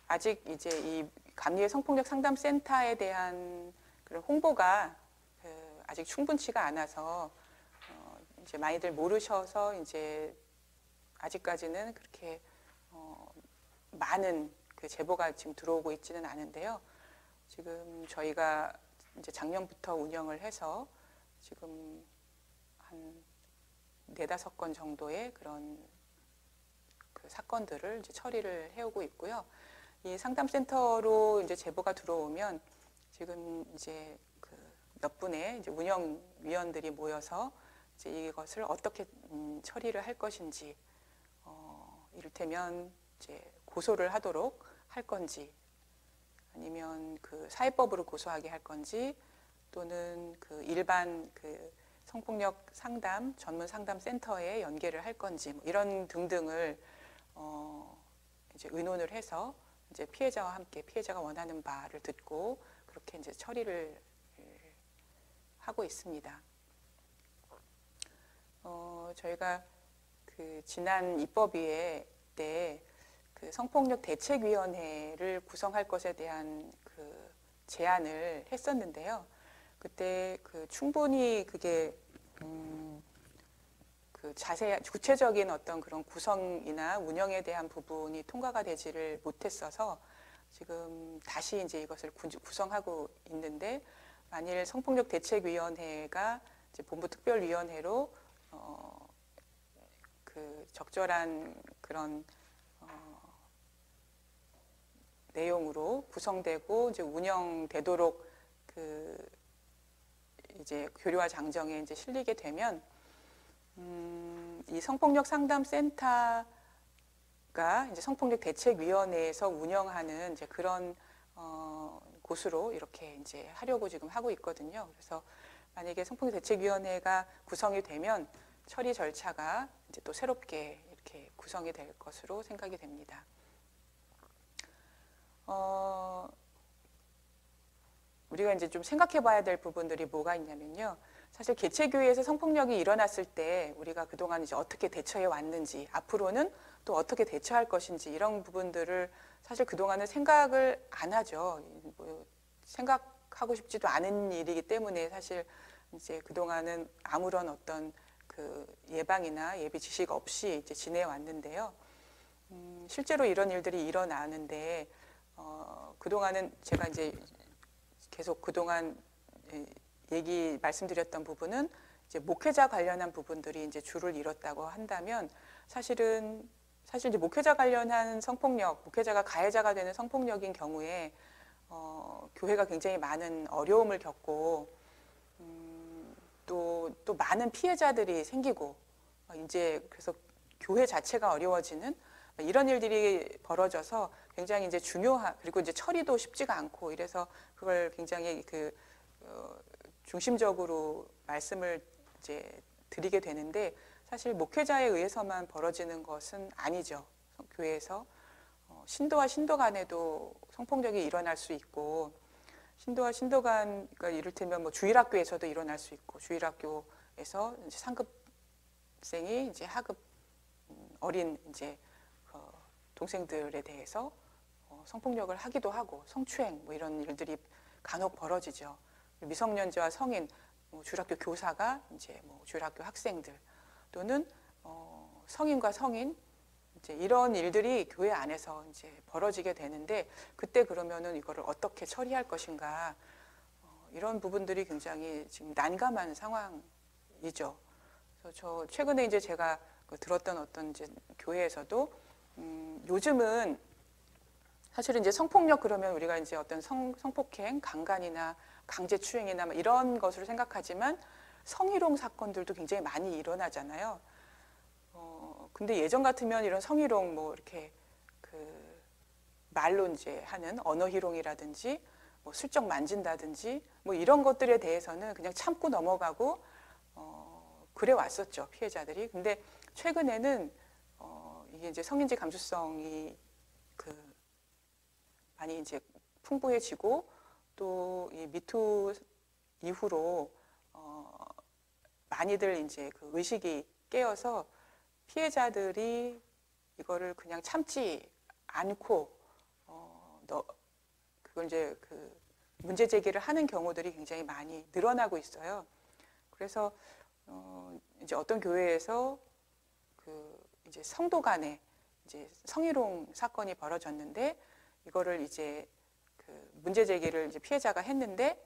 아직 이제 이 감리회 성폭력 상담센터에 대한 그런 홍보가 아직 충분치가 않아서 이제 많이들 모르셔서 이제 아직까지는 그렇게 많은 그 제보가 지금 들어오고 있지는 않은데요. 지금 저희가 이제 작년부터 운영을 해서 지금 한 4-5건 정도의 그런 그 사건들을 이제 처리를 해오고 있고요. 이 상담센터로 이제 제보가 들어오면 지금 이제 그 몇 분의 이제 운영위원들이 모여서 이제 이것을 어떻게 처리를 할 것인지, 이를테면 이제 고소를 하도록 할 건지, 아니면 그 사회법으로 고소하게 할 건지, 또는 그 일반 그 성폭력 상담 전문 상담 센터에 연계를 할 건지, 뭐 이런 등등을 이제 의논을 해서 이제 피해자와 함께 피해자가 원하는 바를 듣고 그렇게 이제 처리를 하고 있습니다. 저희가 그 지난 입법위에 때 그 성폭력 대책위원회를 구성할 것에 대한 그 제안을 했었는데요. 그때 그 충분히 그게 그 구체적인 어떤 그런 구성이나 운영에 대한 부분이 통과가 되지를 못했어서 지금 다시 이제 이것을 구성하고 있는데, 만일 성폭력 대책위원회가 이제 본부특별위원회로 그 적절한 그런 내용으로 구성되고 이제 운영되도록 그 이제 교류와 장정에 이제 실리게 되면 이 성폭력 상담센터가 이제 성폭력 대책위원회에서 운영하는 이제 그런 곳으로 이렇게 이제 하려고 지금 하고 있거든요. 그래서 만약에 성폭력 대책위원회가 구성이 되면 처리 절차가 이제 또 새롭게 이렇게 구성이 될 것으로 생각이 됩니다. 우리가 이제 좀 생각해 봐야 될 부분들이 뭐가 있냐면요. 사실 개체교회에서 성폭력이 일어났을 때 우리가 그동안 이제 어떻게 대처해 왔는지, 앞으로는 또 어떻게 대처할 것인지, 이런 부분들을 사실 그동안은 생각을 안 하죠. 뭐 생각하고 싶지도 않은 일이기 때문에 사실 이제 그동안은 아무런 어떤 그 예방이나 예비 지식 없이 이제 지내왔는데요. 실제로 이런 일들이 일어나는데, 그동안은 제가 이제 계속 그동안 말씀드렸던 부분은 이제 목회자 관련한 부분들이 이제 주를 이뤘다고 한다면, 사실 이제 목회자 관련한 성폭력, 목회자가 가해자가 되는 성폭력인 경우에 교회가 굉장히 많은 어려움을 겪고 또 많은 피해자들이 생기고 이제 그래서 교회 자체가 어려워지는 이런 일들이 벌어져서 굉장히 이제 그리고 이제 처리도 쉽지가 않고, 이래서 그걸 굉장히 중심적으로 말씀을 이제 드리게 되는데, 사실 목회자에 의해서만 벌어지는 것은 아니죠. 교회에서 신도와 신도 간에도 성폭력이 일어날 수 있고, 신도와 신도간, 그러니까 이를테면 뭐 주일학교에서도 일어날 수 있고, 주일학교에서 이제 상급생이 이제 하급 어린 이제 동생들에 대해서 성폭력을 하기도 하고, 성추행 뭐 이런 일들이 간혹 벌어지죠. 미성년자와 성인, 뭐 주일학교 교사가 이제 뭐 주일학교 학생들 또는 성인과 성인 이제 이런 일들이 교회 안에서 이제 벌어지게 되는데, 그때 그러면은 이거를 어떻게 처리할 것인가, 이런 부분들이 굉장히 지금 난감한 상황이죠. 그래서 저 최근에 이제 제가 들었던 어떤 이제 교회에서도 요즘은 사실은 이제 성폭력 그러면 우리가 이제 어떤 성폭행, 강간이나 강제추행이나 뭐 이런 것으로 생각하지만 성희롱 사건들도 굉장히 많이 일어나잖아요. 근데 예전 같으면 이런 성희롱 뭐 이렇게 그 말로 이제 하는 언어희롱이라든지 뭐 슬쩍 만진다든지 뭐 이런 것들에 대해서는 그냥 참고 넘어가고 그래 왔었죠, 피해자들이. 근데 최근에는 이게 이제 성인지 감수성이 그 많이 이제 풍부해지고 또 이 미투 이후로 많이들 이제 그 의식이 깨어서 피해자들이 이거를 그냥 참지 않고 그걸 이제 그 문제 제기를 하는 경우들이 굉장히 많이 늘어나고 있어요. 그래서 이제 어떤 교회에서 그 이제 성도 간에 이제 성희롱 사건이 벌어졌는데, 이거를 이제 그 문제 제기를 이제 피해자가 했는데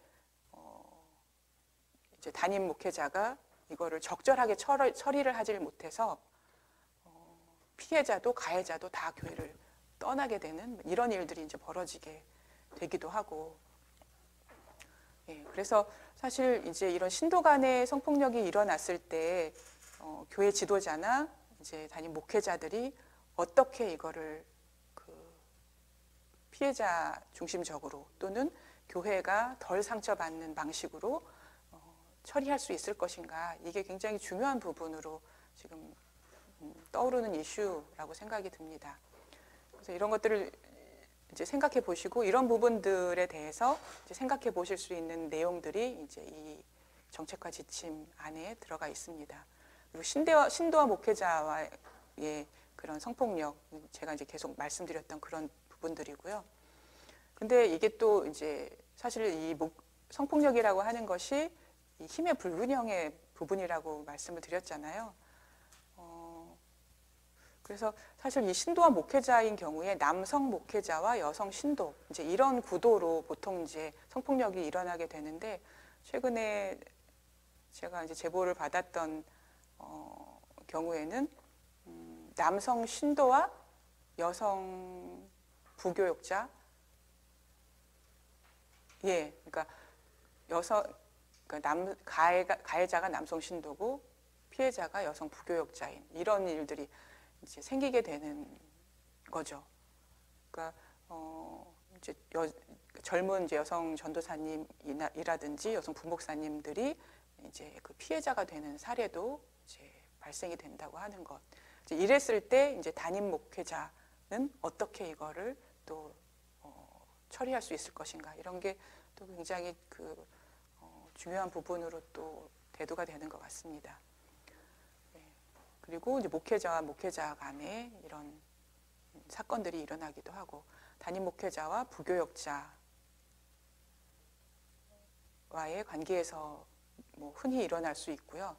이제 담임 목회자가 이거를 적절하게 처리를 하지를 못해서 피해자도 가해자도 다 교회를 떠나게 되는 이런 일들이 이제 벌어지게 되기도 하고, 예, 그래서 사실 이제 이런 신도 간의 성폭력이 일어났을 때 교회 지도자나 이제 담임 목회자들이 어떻게 이거를 그 피해자 중심적으로 또는 교회가 덜 상처받는 방식으로 처리할 수 있을 것인가, 이게 굉장히 중요한 부분으로 지금 떠오르는 이슈라고 생각이 듭니다. 그래서 이런 것들을 이제 생각해 보시고 이런 부분들에 대해서 이제 생각해 보실 수 있는 내용들이 이제 이 정책화 지침 안에 들어가 있습니다. 그리고 신도와 목회자와의 그런 성폭력, 제가 이제 계속 말씀드렸던 그런 부분들이고요. 근데 이게 또 이제 사실 이 성폭력이라고 하는 것이 이 힘의 불균형의 부분이라고 말씀을 드렸잖아요. 그래서 사실 이 신도와 목회자인 경우에 남성 목회자와 여성 신도 이제 이런 구도로 보통 이제 성폭력이 일어나게 되는데, 최근에 제가 이제 제보를 받았던 경우에는 남성 신도와 여성 부교육자, 예, 그러니까 그러니까 가해자가 남성 신도고 피해자가 여성 부교육자인 이런 일들이 이제 생기게 되는 거죠. 그러니까 이제 젊은 이제 여성 전도사님이라든지 여성 부목사님들이 이제 그 피해자가 되는 사례도 이제 발생이 된다고 하는 것. 이제 이랬을 때 이제 담임 목회자는 어떻게 이거를 또 처리할 수 있을 것인가, 이런 게 또 굉장히 그 중요한 부분으로 또 대두가 되는 것 같습니다. 그리고 이제 목회자와 목회자 간에 이런 사건들이 일어나기도 하고, 담임 목회자와 부교역자와의 관계에서 뭐 흔히 일어날 수 있고요.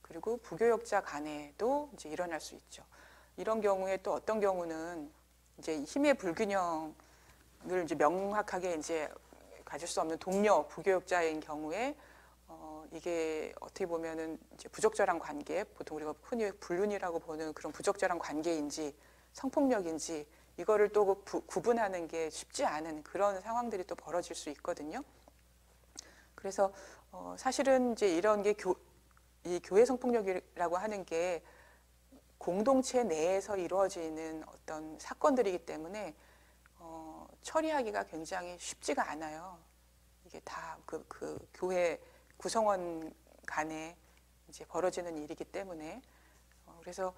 그리고 부교역자 간에도 이제 일어날 수 있죠. 이런 경우에 또 어떤 경우는 이제 힘의 불균형을 이제 명확하게 이제 가질 수 없는 동료 부교역자인 경우에 이게 어떻게 보면은 이제 부적절한 관계, 보통 우리가 흔히 불륜이라고 보는 그런 부적절한 관계인지 성폭력인지 이거를 또 구분하는 게 쉽지 않은 그런 상황들이 또 벌어질 수 있거든요. 그래서 사실은 이제 이런 게 이 교회 성폭력이라고 하는 게 공동체 내에서 이루어지는 어떤 사건들이기 때문에 처리하기가 굉장히 쉽지가 않아요. 이게 다 그 교회 구성원 간에 이제 벌어지는 일이기 때문에 그래서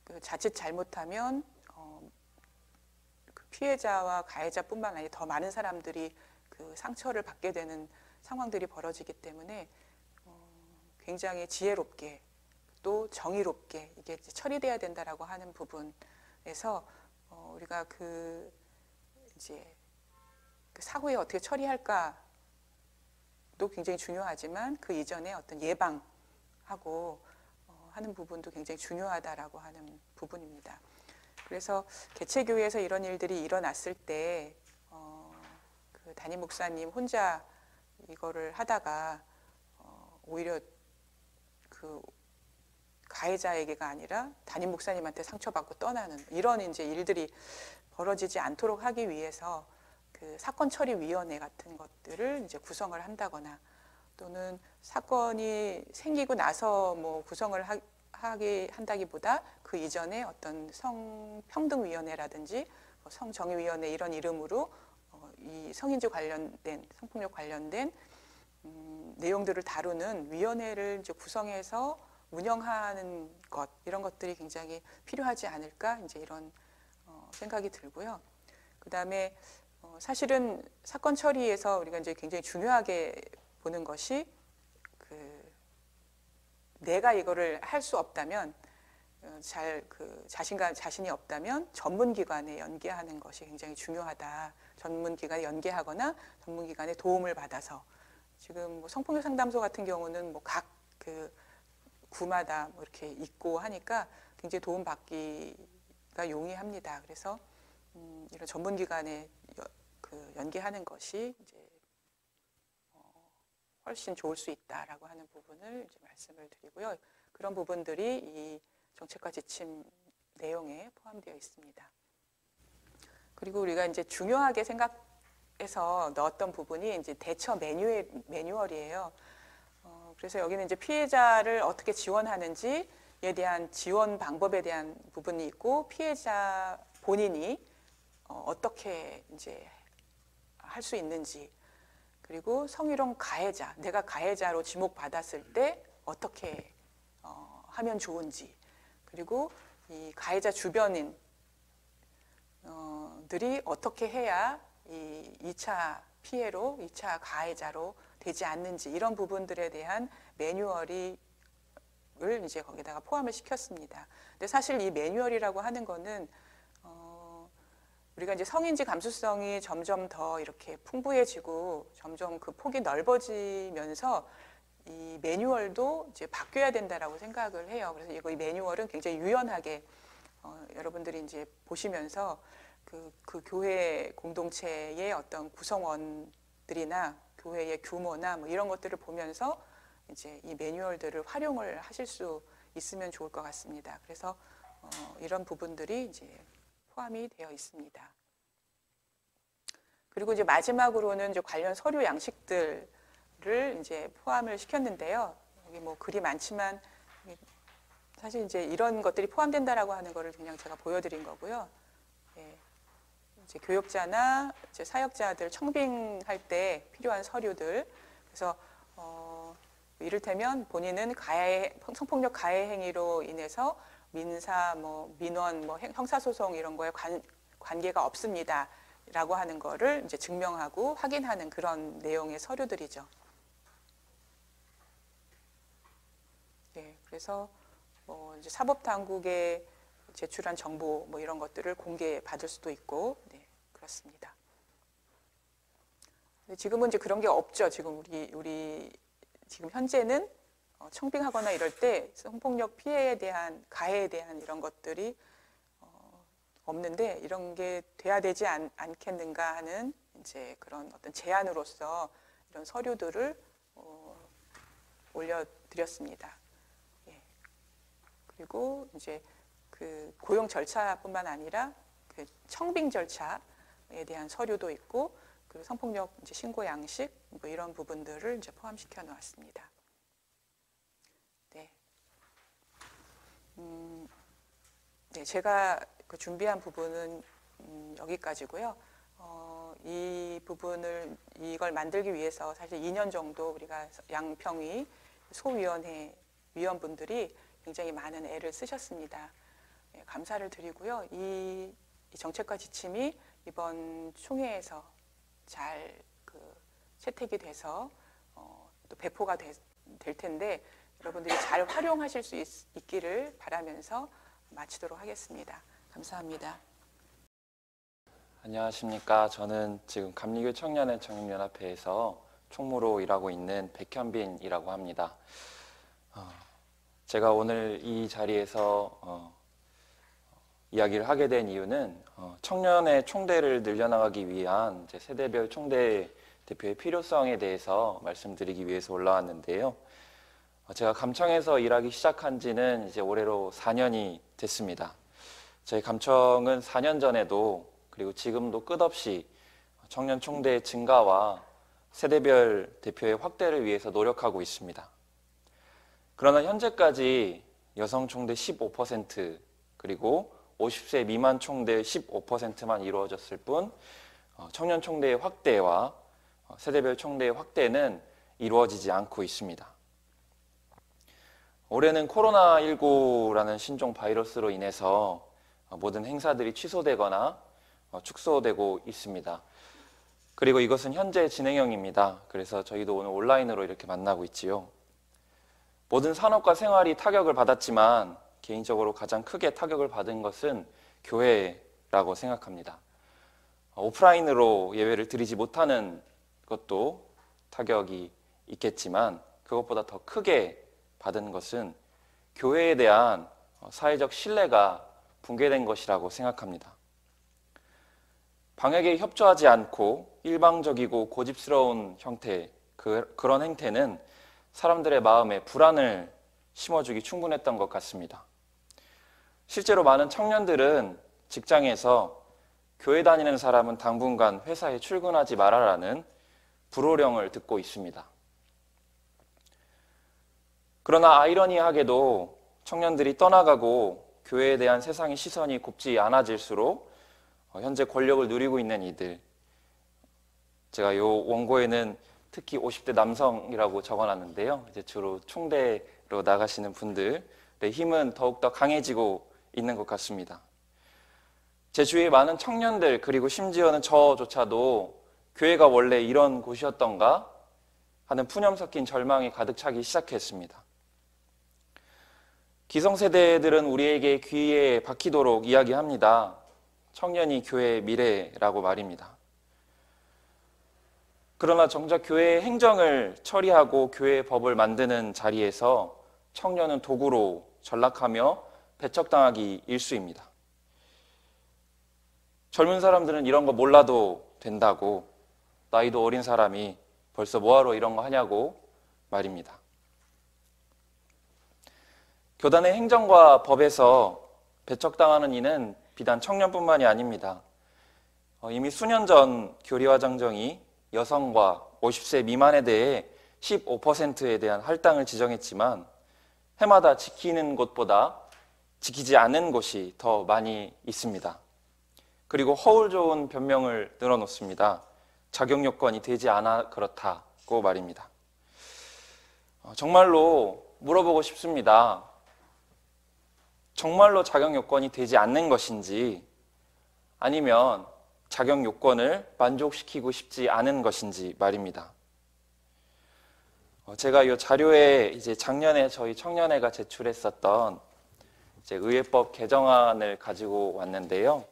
그 자칫 잘못하면 그 피해자와 가해자뿐만 아니라 더 많은 사람들이 그 그 상처를 받게 되는 상황들이 벌어지기 때문에 굉장히 지혜롭게 또 정의롭게 이게 처리돼야 된다라고 하는 부분에서 우리가 이제 그 사후에 어떻게 처리할까도 굉장히 중요하지만 그 이전에 어떤 예방하고 하는 부분도 굉장히 중요하다라고 하는 부분입니다. 그래서 개체교회에서 이런 일들이 일어났을 때 그 담임 목사님 혼자 이거를 하다가 오히려 그 가해자에게가 아니라 담임 목사님한테 상처받고 떠나는 이런 이제 일들이 벌어지지 않도록 하기 위해서 그 사건 처리 위원회 같은 것들을 이제 구성을 한다거나 또는 사건이 생기고 나서 뭐 구성을 하게 한다기보다 그 이전에 어떤 성평등위원회라든지 성정의위원회 이런 이름으로 이 성인지 관련된 성폭력 관련된 내용들을 다루는 위원회를 이제 구성해서 운영하는 것 이런 것들이 굉장히 필요하지 않을까 이제 이런 생각이 들고요. 그다음에 사실은 사건 처리에서 우리가 이제 굉장히 중요하게 보는 것이 내가 이거를 할 수 없다면 자신이 없다면 전문기관에 연계하는 것이 굉장히 중요하다. 전문기관에 연계하거나 전문기관의 도움을 받아서 지금 뭐 성폭력 상담소 같은 경우는 뭐 각 그 구마다 뭐 이렇게 있고 하니까 굉장히 도움 받기가 용이합니다. 그래서 이런 전문기관에 연계하는 것이 이제 훨씬 좋을 수 있다라고 하는 부분을 이제 말씀을 드리고요. 그런 부분들이 이 정책과 지침 내용에 포함되어 있습니다. 그리고 우리가 이제 중요하게 생각해서 넣었던 부분이 이제 대처 매뉴얼이에요. 그래서 여기는 이제 피해자를 어떻게 지원하는지에 대한 지원 방법에 대한 부분이 있고 피해자 본인이 어떻게 이제 할 수 있는지 그리고 성희롱 가해자, 내가 가해자로 지목받았을 때 어떻게 하면 좋은지 그리고 이 가해자 주변인들이 어떻게 해야 이 2차 피해로, 2차 가해자로 되지 않는지 이런 부분들에 대한 매뉴얼을 이제 거기다가 포함을 시켰습니다. 근데 사실 이 매뉴얼이라고 하는 거는 우리가 이제 성인지 감수성이 점점 더 이렇게 풍부해지고 점점 그 폭이 넓어지면서 이 매뉴얼도 이제 바뀌어야 된다라고 생각을 해요. 그래서 이 매뉴얼은 굉장히 유연하게 여러분들이 이제 보시면서 그 교회 공동체의 어떤 구성원들이나 교회의 규모나 뭐 이런 것들을 보면서 이제 이 매뉴얼들을 활용을 하실 수 있으면 좋을 것 같습니다. 그래서 이런 부분들이 이제 포함이 되어 있습니다. 그리고 이제 마지막으로는 이제 관련 서류 양식들을 이제 포함을 시켰는데요. 여기 뭐 글이 많지만 사실 이제 이런 것들이 포함된다라고 하는 거를 그냥 제가 보여드린 거고요. 예. 이제 교역자나 이제 사역자들 청빙할 때 필요한 서류들. 그래서 이를테면 본인은 성폭력 가해 행위로 인해서 민사, 뭐 민원, 뭐 형사소송 이런 거에 관계가 없습니다라고 하는 거를 이제 증명하고 확인하는 그런 내용의 서류들이죠. 네, 그래서 이제 사법당국에 제출한 정보 뭐 이런 것들을 공개받을 수도 있고, 네, 그렇습니다. 지금은 이제 그런 게 없죠. 지금 우리 지금 현재는 청빙하거나 이럴 때 성폭력 피해에 대한 가해에 대한 이런 것들이 없는데 이런 게 돼야 되지 않겠는가 하는 이제 그런 어떤 제안으로서 이런 서류들을 올려드렸습니다. 예. 그리고 이제 그 고용 절차뿐만 아니라 그 청빙 절차에 대한 서류도 있고 그리고 성폭력 이제 신고 양식 뭐 이런 부분들을 이제 포함시켜 놓았습니다. 네. 네, 제가 그 준비한 부분은 여기까지고요. 이 부분을 이걸 만들기 위해서 사실 2년 정도 우리가 양평위 소위원회 위원분들이 굉장히 많은 애를 쓰셨습니다. 네, 감사를 드리고요. 이 정책과 지침이 이번 총회에서 잘 채택이 돼서 또 배포가 될 텐데 여러분들이 잘 활용하실 수 있기를 바라면서 마치도록 하겠습니다. 감사합니다. 안녕하십니까. 저는 지금 감리교 청년의 정임연합회에서 총무로 일하고 있는 백현빈이라고 합니다. 제가 오늘 이 자리에서 이야기를 하게 된 이유는 청년의 총대를 늘려나가기 위한 세대별 총대 대표의 필요성에 대해서 말씀드리기 위해서 올라왔는데요. 제가 감청에서 일하기 시작한 지는 이제 올해로 4년이 됐습니다. 저희 감청은 4년 전에도 그리고 지금도 끝없이 청년 총대의 증가와 세대별 대표의 확대를 위해서 노력하고 있습니다. 그러나 현재까지 여성 총대 15% 그리고 50세 미만 총대 15%만 이루어졌을 뿐 청년 총대의 확대와 세대별 총대의 확대는 이루어지지 않고 있습니다. 올해는 코로나19라는 신종 바이러스로 인해서 모든 행사들이 취소되거나 축소되고 있습니다. 그리고 이것은 현재 진행형입니다. 그래서 저희도 오늘 온라인으로 이렇게 만나고 있지요. 모든 산업과 생활이 타격을 받았지만 개인적으로 가장 크게 타격을 받은 것은 교회라고 생각합니다. 오프라인으로 예배를 드리지 못하는 것도 타격이 있겠지만 그것보다 더 크게 받은 것은 교회에 대한 사회적 신뢰가 붕괴된 것이라고 생각합니다. 방역에 협조하지 않고 일방적이고 고집스러운 형태, 그런 행태는 사람들의 마음에 불안을 심어주기 충분했던 것 같습니다. 실제로 많은 청년들은 직장에서 교회 다니는 사람은 당분간 회사에 출근하지 말아라는 불호령을 듣고 있습니다. 그러나 아이러니하게도 청년들이 떠나가고 교회에 대한 세상의 시선이 곱지 않아질수록 현재 권력을 누리고 있는 이들, 제가 요 원고에는 특히 50대 남성이라고 적어놨는데요. 이제 주로 총대로 나가시는 분들의 힘은 더욱더 강해지고 있는 것 같습니다. 제 주위에 많은 청년들 그리고 심지어는 저조차도 교회가 원래 이런 곳이었던가 하는 푸념 섞인 절망이 가득 차기 시작했습니다. 기성세대들은 우리에게 귀에 박히도록 이야기합니다. 청년이 교회의 미래라고 말입니다. 그러나 정작 교회의 행정을 처리하고 교회의 법을 만드는 자리에서 청년은 도구로 전락하며 배척당하기 일쑤입니다. 젊은 사람들은 이런 거 몰라도 된다고, 나이도 어린 사람이 벌써 뭐하러 이런 거 하냐고 말입니다. 교단의 행정과 법에서 배척당하는 이는 비단 청년뿐만이 아닙니다. 이미 수년 전 교리와 정정이 여성과 50세 미만에 대해 15%에 대한 할당을 지정했지만 해마다 지키는 곳보다 지키지 않는 곳이 더 많이 있습니다. 그리고 허울 좋은 변명을 늘어놓습니다. 자격 요건이 되지 않아 그렇다고 말입니다. 정말로 물어보고 싶습니다. 정말로 자격 요건이 되지 않는 것인지 아니면 자격 요건을 만족시키고 싶지 않은 것인지 말입니다. 제가 이 자료에 이제 작년에 저희 청년회가 제출했었던 이제 의회법 개정안을 가지고 왔는데요.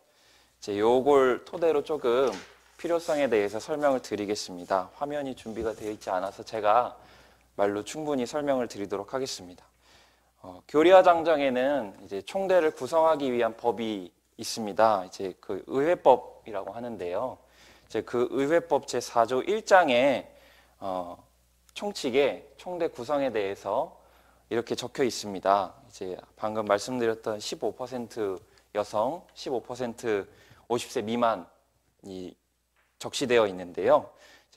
이제 요걸 토대로 조금 필요성에 대해서 설명을 드리겠습니다. 화면이 준비가 되어 있지 않아서 제가 말로 충분히 설명을 드리도록 하겠습니다. 교리와 장정에는 이제 총대를 구성하기 위한 법이 있습니다. 이제 그 의회법이라고 하는데요. 이제 그 의회법 제4조 1장에 총칙에 총대 구성에 대해서 이렇게 적혀 있습니다. 이제 방금 말씀드렸던 15% 여성, 15% 50세 미만이 적시되어 있는데요.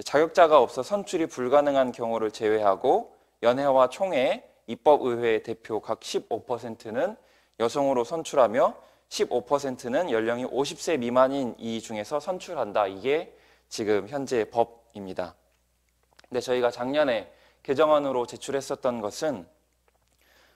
자격자가 없어 선출이 불가능한 경우를 제외하고 연회와 총회, 입법의회 대표 각 15%는 여성으로 선출하며 15%는 연령이 50세 미만인 이 중에서 선출한다. 이게 지금 현재 법입니다. 근데 저희가 작년에 개정안으로 제출했었던 것은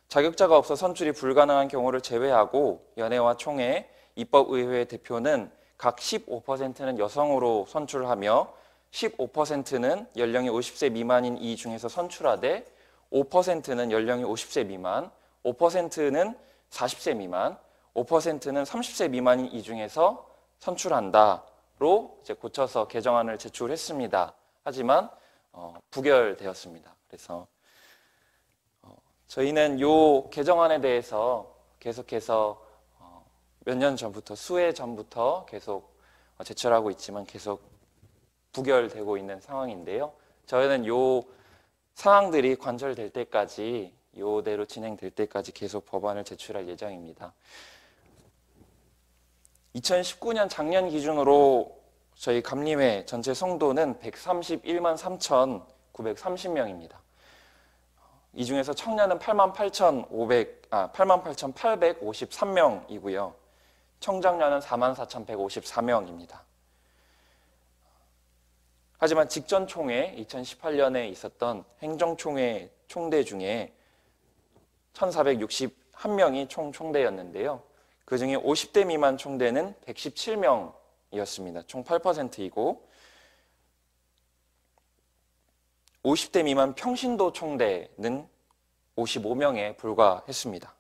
자격자가 없어 선출이 불가능한 경우를 제외하고 연회와 총회, 입법의회 대표는 각 15%는 여성으로 선출하며 15%는 연령이 50세 미만인 이 중에서 선출하되 5%는 연령이 50세 미만, 5%는 40세 미만, 5%는 30세 미만인 이 중에서 선출한다로 이제 고쳐서 개정안을 제출했습니다. 하지만 부결되었습니다. 그래서 저희는 이 개정안에 대해서 계속해서 몇 년 전부터, 수해 전부터 계속 제출하고 있지만 계속 부결되고 있는 상황인데요. 저희는 이 사항들이 관철될 때까지, 이대로 진행될 때까지 계속 법안을 제출할 예정입니다. 2019년 작년 기준으로 저희 감리회 전체 성도는 131만 3,930명입니다. 이 중에서 청년은 88,853명이고요. 청장년은 44,154명입니다. 하지만 직전 총회, 2018년에 있었던 행정총회 총대 중에 1,461명이 총대였는데요. 그 중에 50대 미만 총대는 117명이었습니다. 총 8%이고 50대 미만 평신도 총대는 55명에 불과했습니다.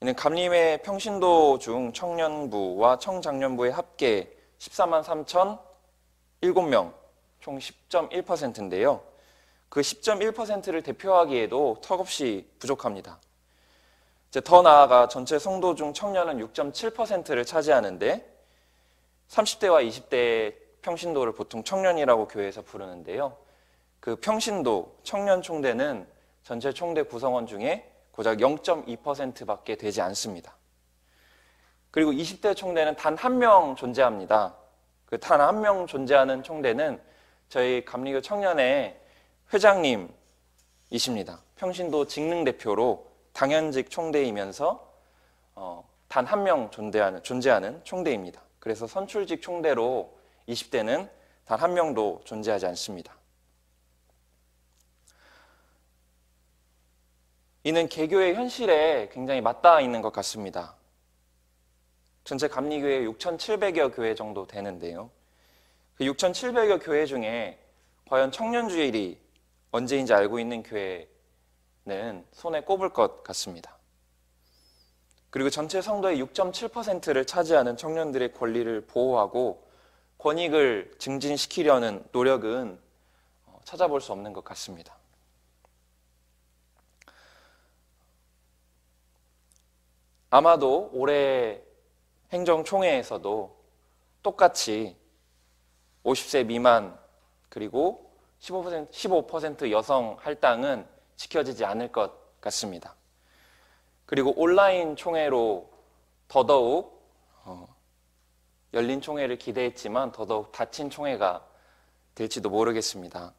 이는 감리회 평신도 중 청년부와 청장년부의 합계 14만 3,007명, 총 10.1%인데요. 그 10.1%를 대표하기에도 턱없이 부족합니다. 더 나아가 전체 성도 중 청년은 6.7%를 차지하는데 30대와 20대 평신도를 보통 청년이라고 교회에서 부르는데요. 그 평신도, 청년 총대는 전체 총대 구성원 중에 고작 0.2%밖에 되지 않습니다. 그리고 20대 총대는 단 한 명 존재합니다. 그 단 한 명 존재하는 총대는 저희 감리교 청년의 회장님이십니다. 평신도 직능대표로 당연직 총대이면서 단 한 명 존재하는 총대입니다. 그래서 선출직 총대로 20대는 단 한 명도 존재하지 않습니다. 이는 개교의 현실에 굉장히 맞닿아 있는 것 같습니다. 전체 감리교회 6,700여 교회 정도 되는데요. 그 6,700여 교회 중에 과연 청년주일이 언제인지 알고 있는 교회는 손에 꼽을 것 같습니다. 그리고 전체 성도의 6.7%를 차지하는 청년들의 권리를 보호하고 권익을 증진시키려는 노력은 찾아볼 수 없는 것 같습니다. 아마도 올해 행정총회에서도 똑같이 50세 미만 그리고 15% 여성 할당은 지켜지지 않을 것 같습니다. 그리고 온라인 총회로 더더욱 열린 총회를 기대했지만 더더욱 닫힌 총회가 될지도 모르겠습니다.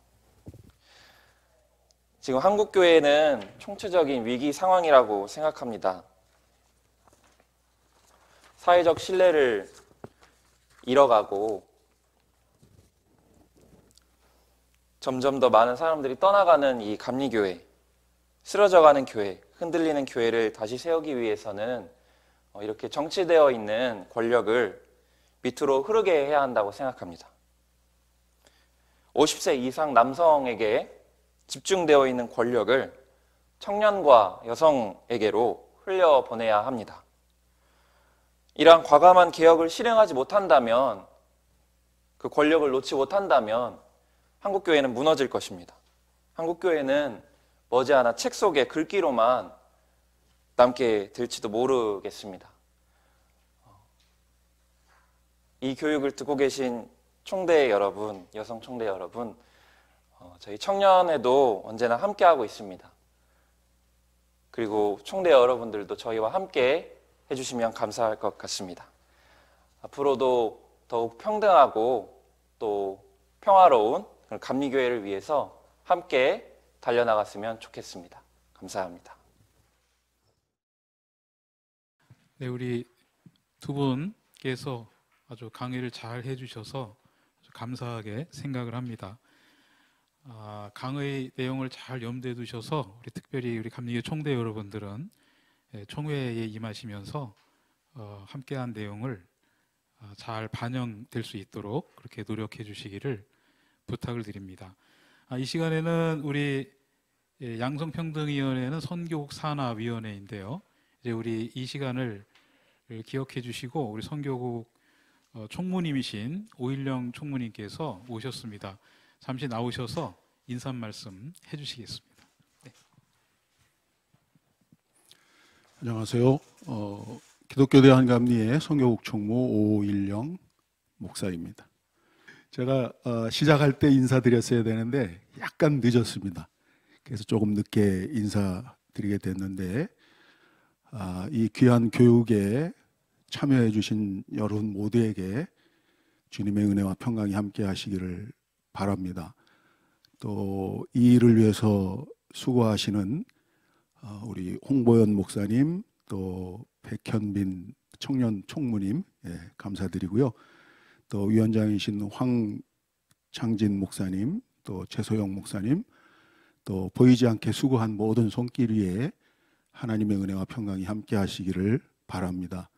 지금 한국교회는 총체적인 위기 상황이라고 생각합니다. 사회적 신뢰를 잃어가고 점점 더 많은 사람들이 떠나가는 이 감리교회, 쓰러져가는 교회, 흔들리는 교회를 다시 세우기 위해서는 이렇게 정치되어 있는 권력을 밑으로 흐르게 해야 한다고 생각합니다. 50세 이상 남성에게 집중되어 있는 권력을 청년과 여성에게로 흘려보내야 합니다. 이러한 과감한 개혁을 실행하지 못한다면, 그 권력을 놓지 못한다면 한국교회는 무너질 것입니다. 한국교회는 머지않아 책 속의 글귀로만 남게 될지도 모르겠습니다. 이 교육을 듣고 계신 총대 여러분, 여성 총대 여러분, 저희 청년회도 언제나 함께하고 있습니다. 그리고 총대 여러분들도 저희와 함께 해주시면 감사할 것 같습니다. 앞으로도 더욱 평등하고 또 평화로운 감리교회를 위해서 함께 달려나갔으면 좋겠습니다. 감사합니다. 네, 우리 두 분께서 아주 강의를 잘 해주셔서 아주 감사하게 생각을 합니다. 강의 내용을 잘 염두에 두셔서 특별히 우리 감리교 총대 여러분들은 총회에 임하시면서 함께한 내용을 잘 반영될 수 있도록 그렇게 노력해 주시기를 부탁을 드립니다. 이 시간에는 우리 양성평등위원회는 선교국 산하위원회인데요. 이제 우리 이 시간을 기억해 주시고 우리 선교국 총무님이신 오일령 총무님께서 오셨습니다. 잠시 나오셔서 인사 말씀 해주시겠습니다. 네. 안녕하세요. 기독교대한 감리의 선교국 총무 오일령 목사입니다. 제가 시작할 때 인사드렸어야 되는데 약간 늦었습니다. 그래서 조금 늦게 인사드리게 됐는데 이 귀한 교육에 참여해 주신 여러분 모두에게 주님의 은혜와 평강이 함께 하시기를 바랍니다. 또 이 일을 위해서 수고하시는 우리 홍보연 목사님, 또 백현빈 청년 총무님 감사드리고요. 또 위원장이신 황창진 목사님, 또 최소영 목사님, 또 보이지 않게 수고한 모든 손길 위에 하나님의 은혜와 평강이 함께 하시기를 바랍니다.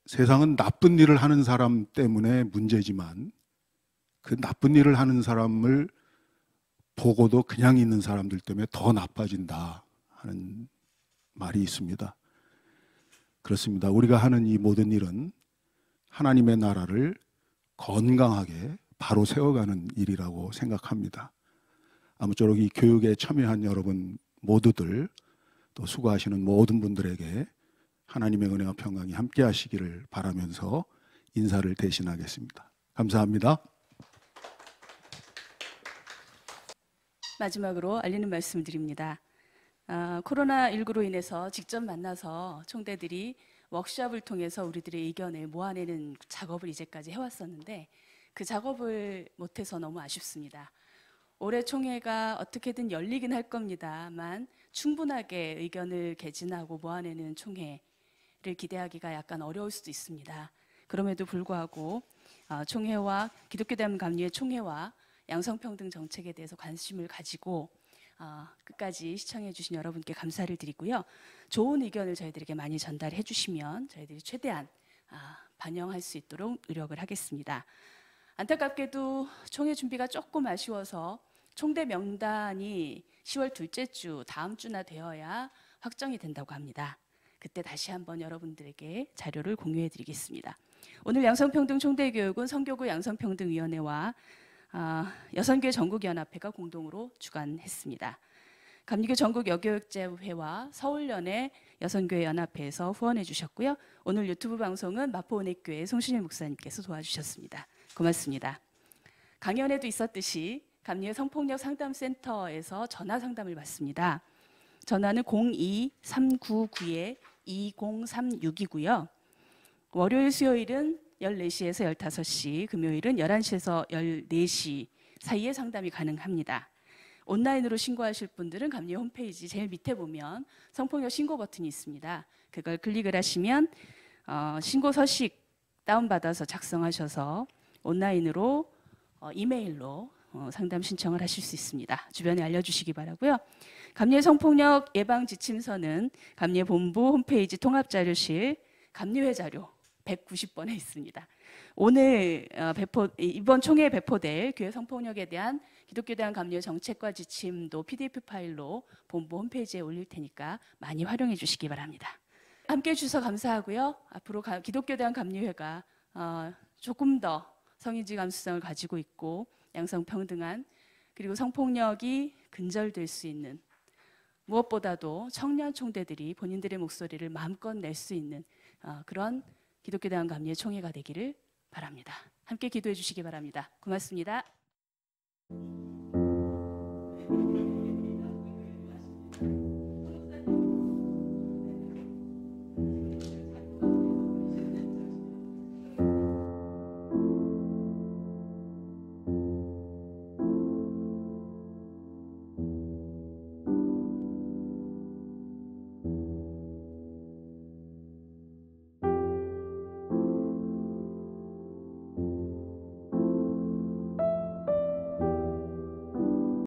세상은 나쁜 일을 하는 사람 때문에 문제지만 그 나쁜 일을 하는 사람을 보고도 그냥 있는 사람들 때문에 더 나빠진다 하는 말이 있습니다. 그렇습니다. 우리가 하는 이 모든 일은 하나님의 나라를 건강하게 바로 세워가는 일이라고 생각합니다. 아무쪼록 이 교육에 참여한 여러분 모두들 또 수고하시는 모든 분들에게 하나님의 은혜와 평강이 함께 하시기를 바라면서 인사를 대신하겠습니다. 감사합니다. 마지막으로 알리는 말씀 드립니다. 코로나19로 인해서 직접 만나서 총대들이 워크숍을 통해서 우리들의 의견을 모아내는 작업을 이제까지 해왔었는데 그 작업을 못해서 너무 아쉽습니다. 올해 총회가 어떻게든 열리긴 할 겁니다만 충분하게 의견을 개진하고 모아내는 총회를 기대하기가 약간 어려울 수도 있습니다. 그럼에도 불구하고 총회와 기독교대한 감리의 총회와 양성평등 정책에 대해서 관심을 가지고 끝까지 시청해 주신 여러분께 감사를 드리고요. 좋은 의견을 저희들에게 많이 전달해 주시면 저희들이 최대한 반영할 수 있도록 노력을 하겠습니다. 안타깝게도 총회 준비가 조금 아쉬워서 총대 명단이 10월 둘째 주 다음 주나 되어야 확정이 된다고 합니다. 그때 다시 한번 여러분들에게 자료를 공유해 드리겠습니다. 오늘 양성평등 총대 교육은 선교구 양성평등위원회와 여선교회 전국연합회가 공동으로 주관했습니다. 감리교 전국 여교육제회와 서울연회 여선교회 연합회에서 후원해 주셨고요. 오늘 유튜브 방송은 마포은혜교회 송신일 목사님께서 도와주셨습니다. 고맙습니다. 강연에도 있었듯이 감리교 성폭력 상담센터에서 전화 상담을 받습니다. 전화는 02-399-2036이고요. 월요일, 수요일은 14시에서 15시, 금요일은 11시에서 14시 사이에 상담이 가능합니다. 온라인으로 신고하실 분들은 감리 홈페이지 제일 밑에 보면 성폭력 신고 버튼이 있습니다. 그걸 클릭을 하시면 신고 서식 다운받아서 작성하셔서 온라인으로 이메일로 상담 신청을 하실 수 있습니다. 주변에 알려주시기 바라고요. 감리의 성폭력 예방 지침서는 감리의 본부 홈페이지 통합자료실 감리회 자료 190번에 있습니다. 오늘 이번 총회에 배포될 교회 성폭력에 대한 기독교에 대한 감리의 정책과 지침도 PDF 파일로 본부 홈페이지에 올릴 테니까 많이 활용해 주시기 바랍니다. 함께해 주셔서 감사하고요. 앞으로 기독교에 대한 감리회가 조금 더 성인지 감수성을 가지고 있고 양성평등한 그리고 성폭력이 근절될 수 있는 무엇보다도 청년 총대들이 본인들의 목소리를 마음껏 낼 수 있는 그런 기독교 대한 감리의 총회가 되기를 바랍니다. 함께 기도해 주시기 바랍니다. 고맙습니다.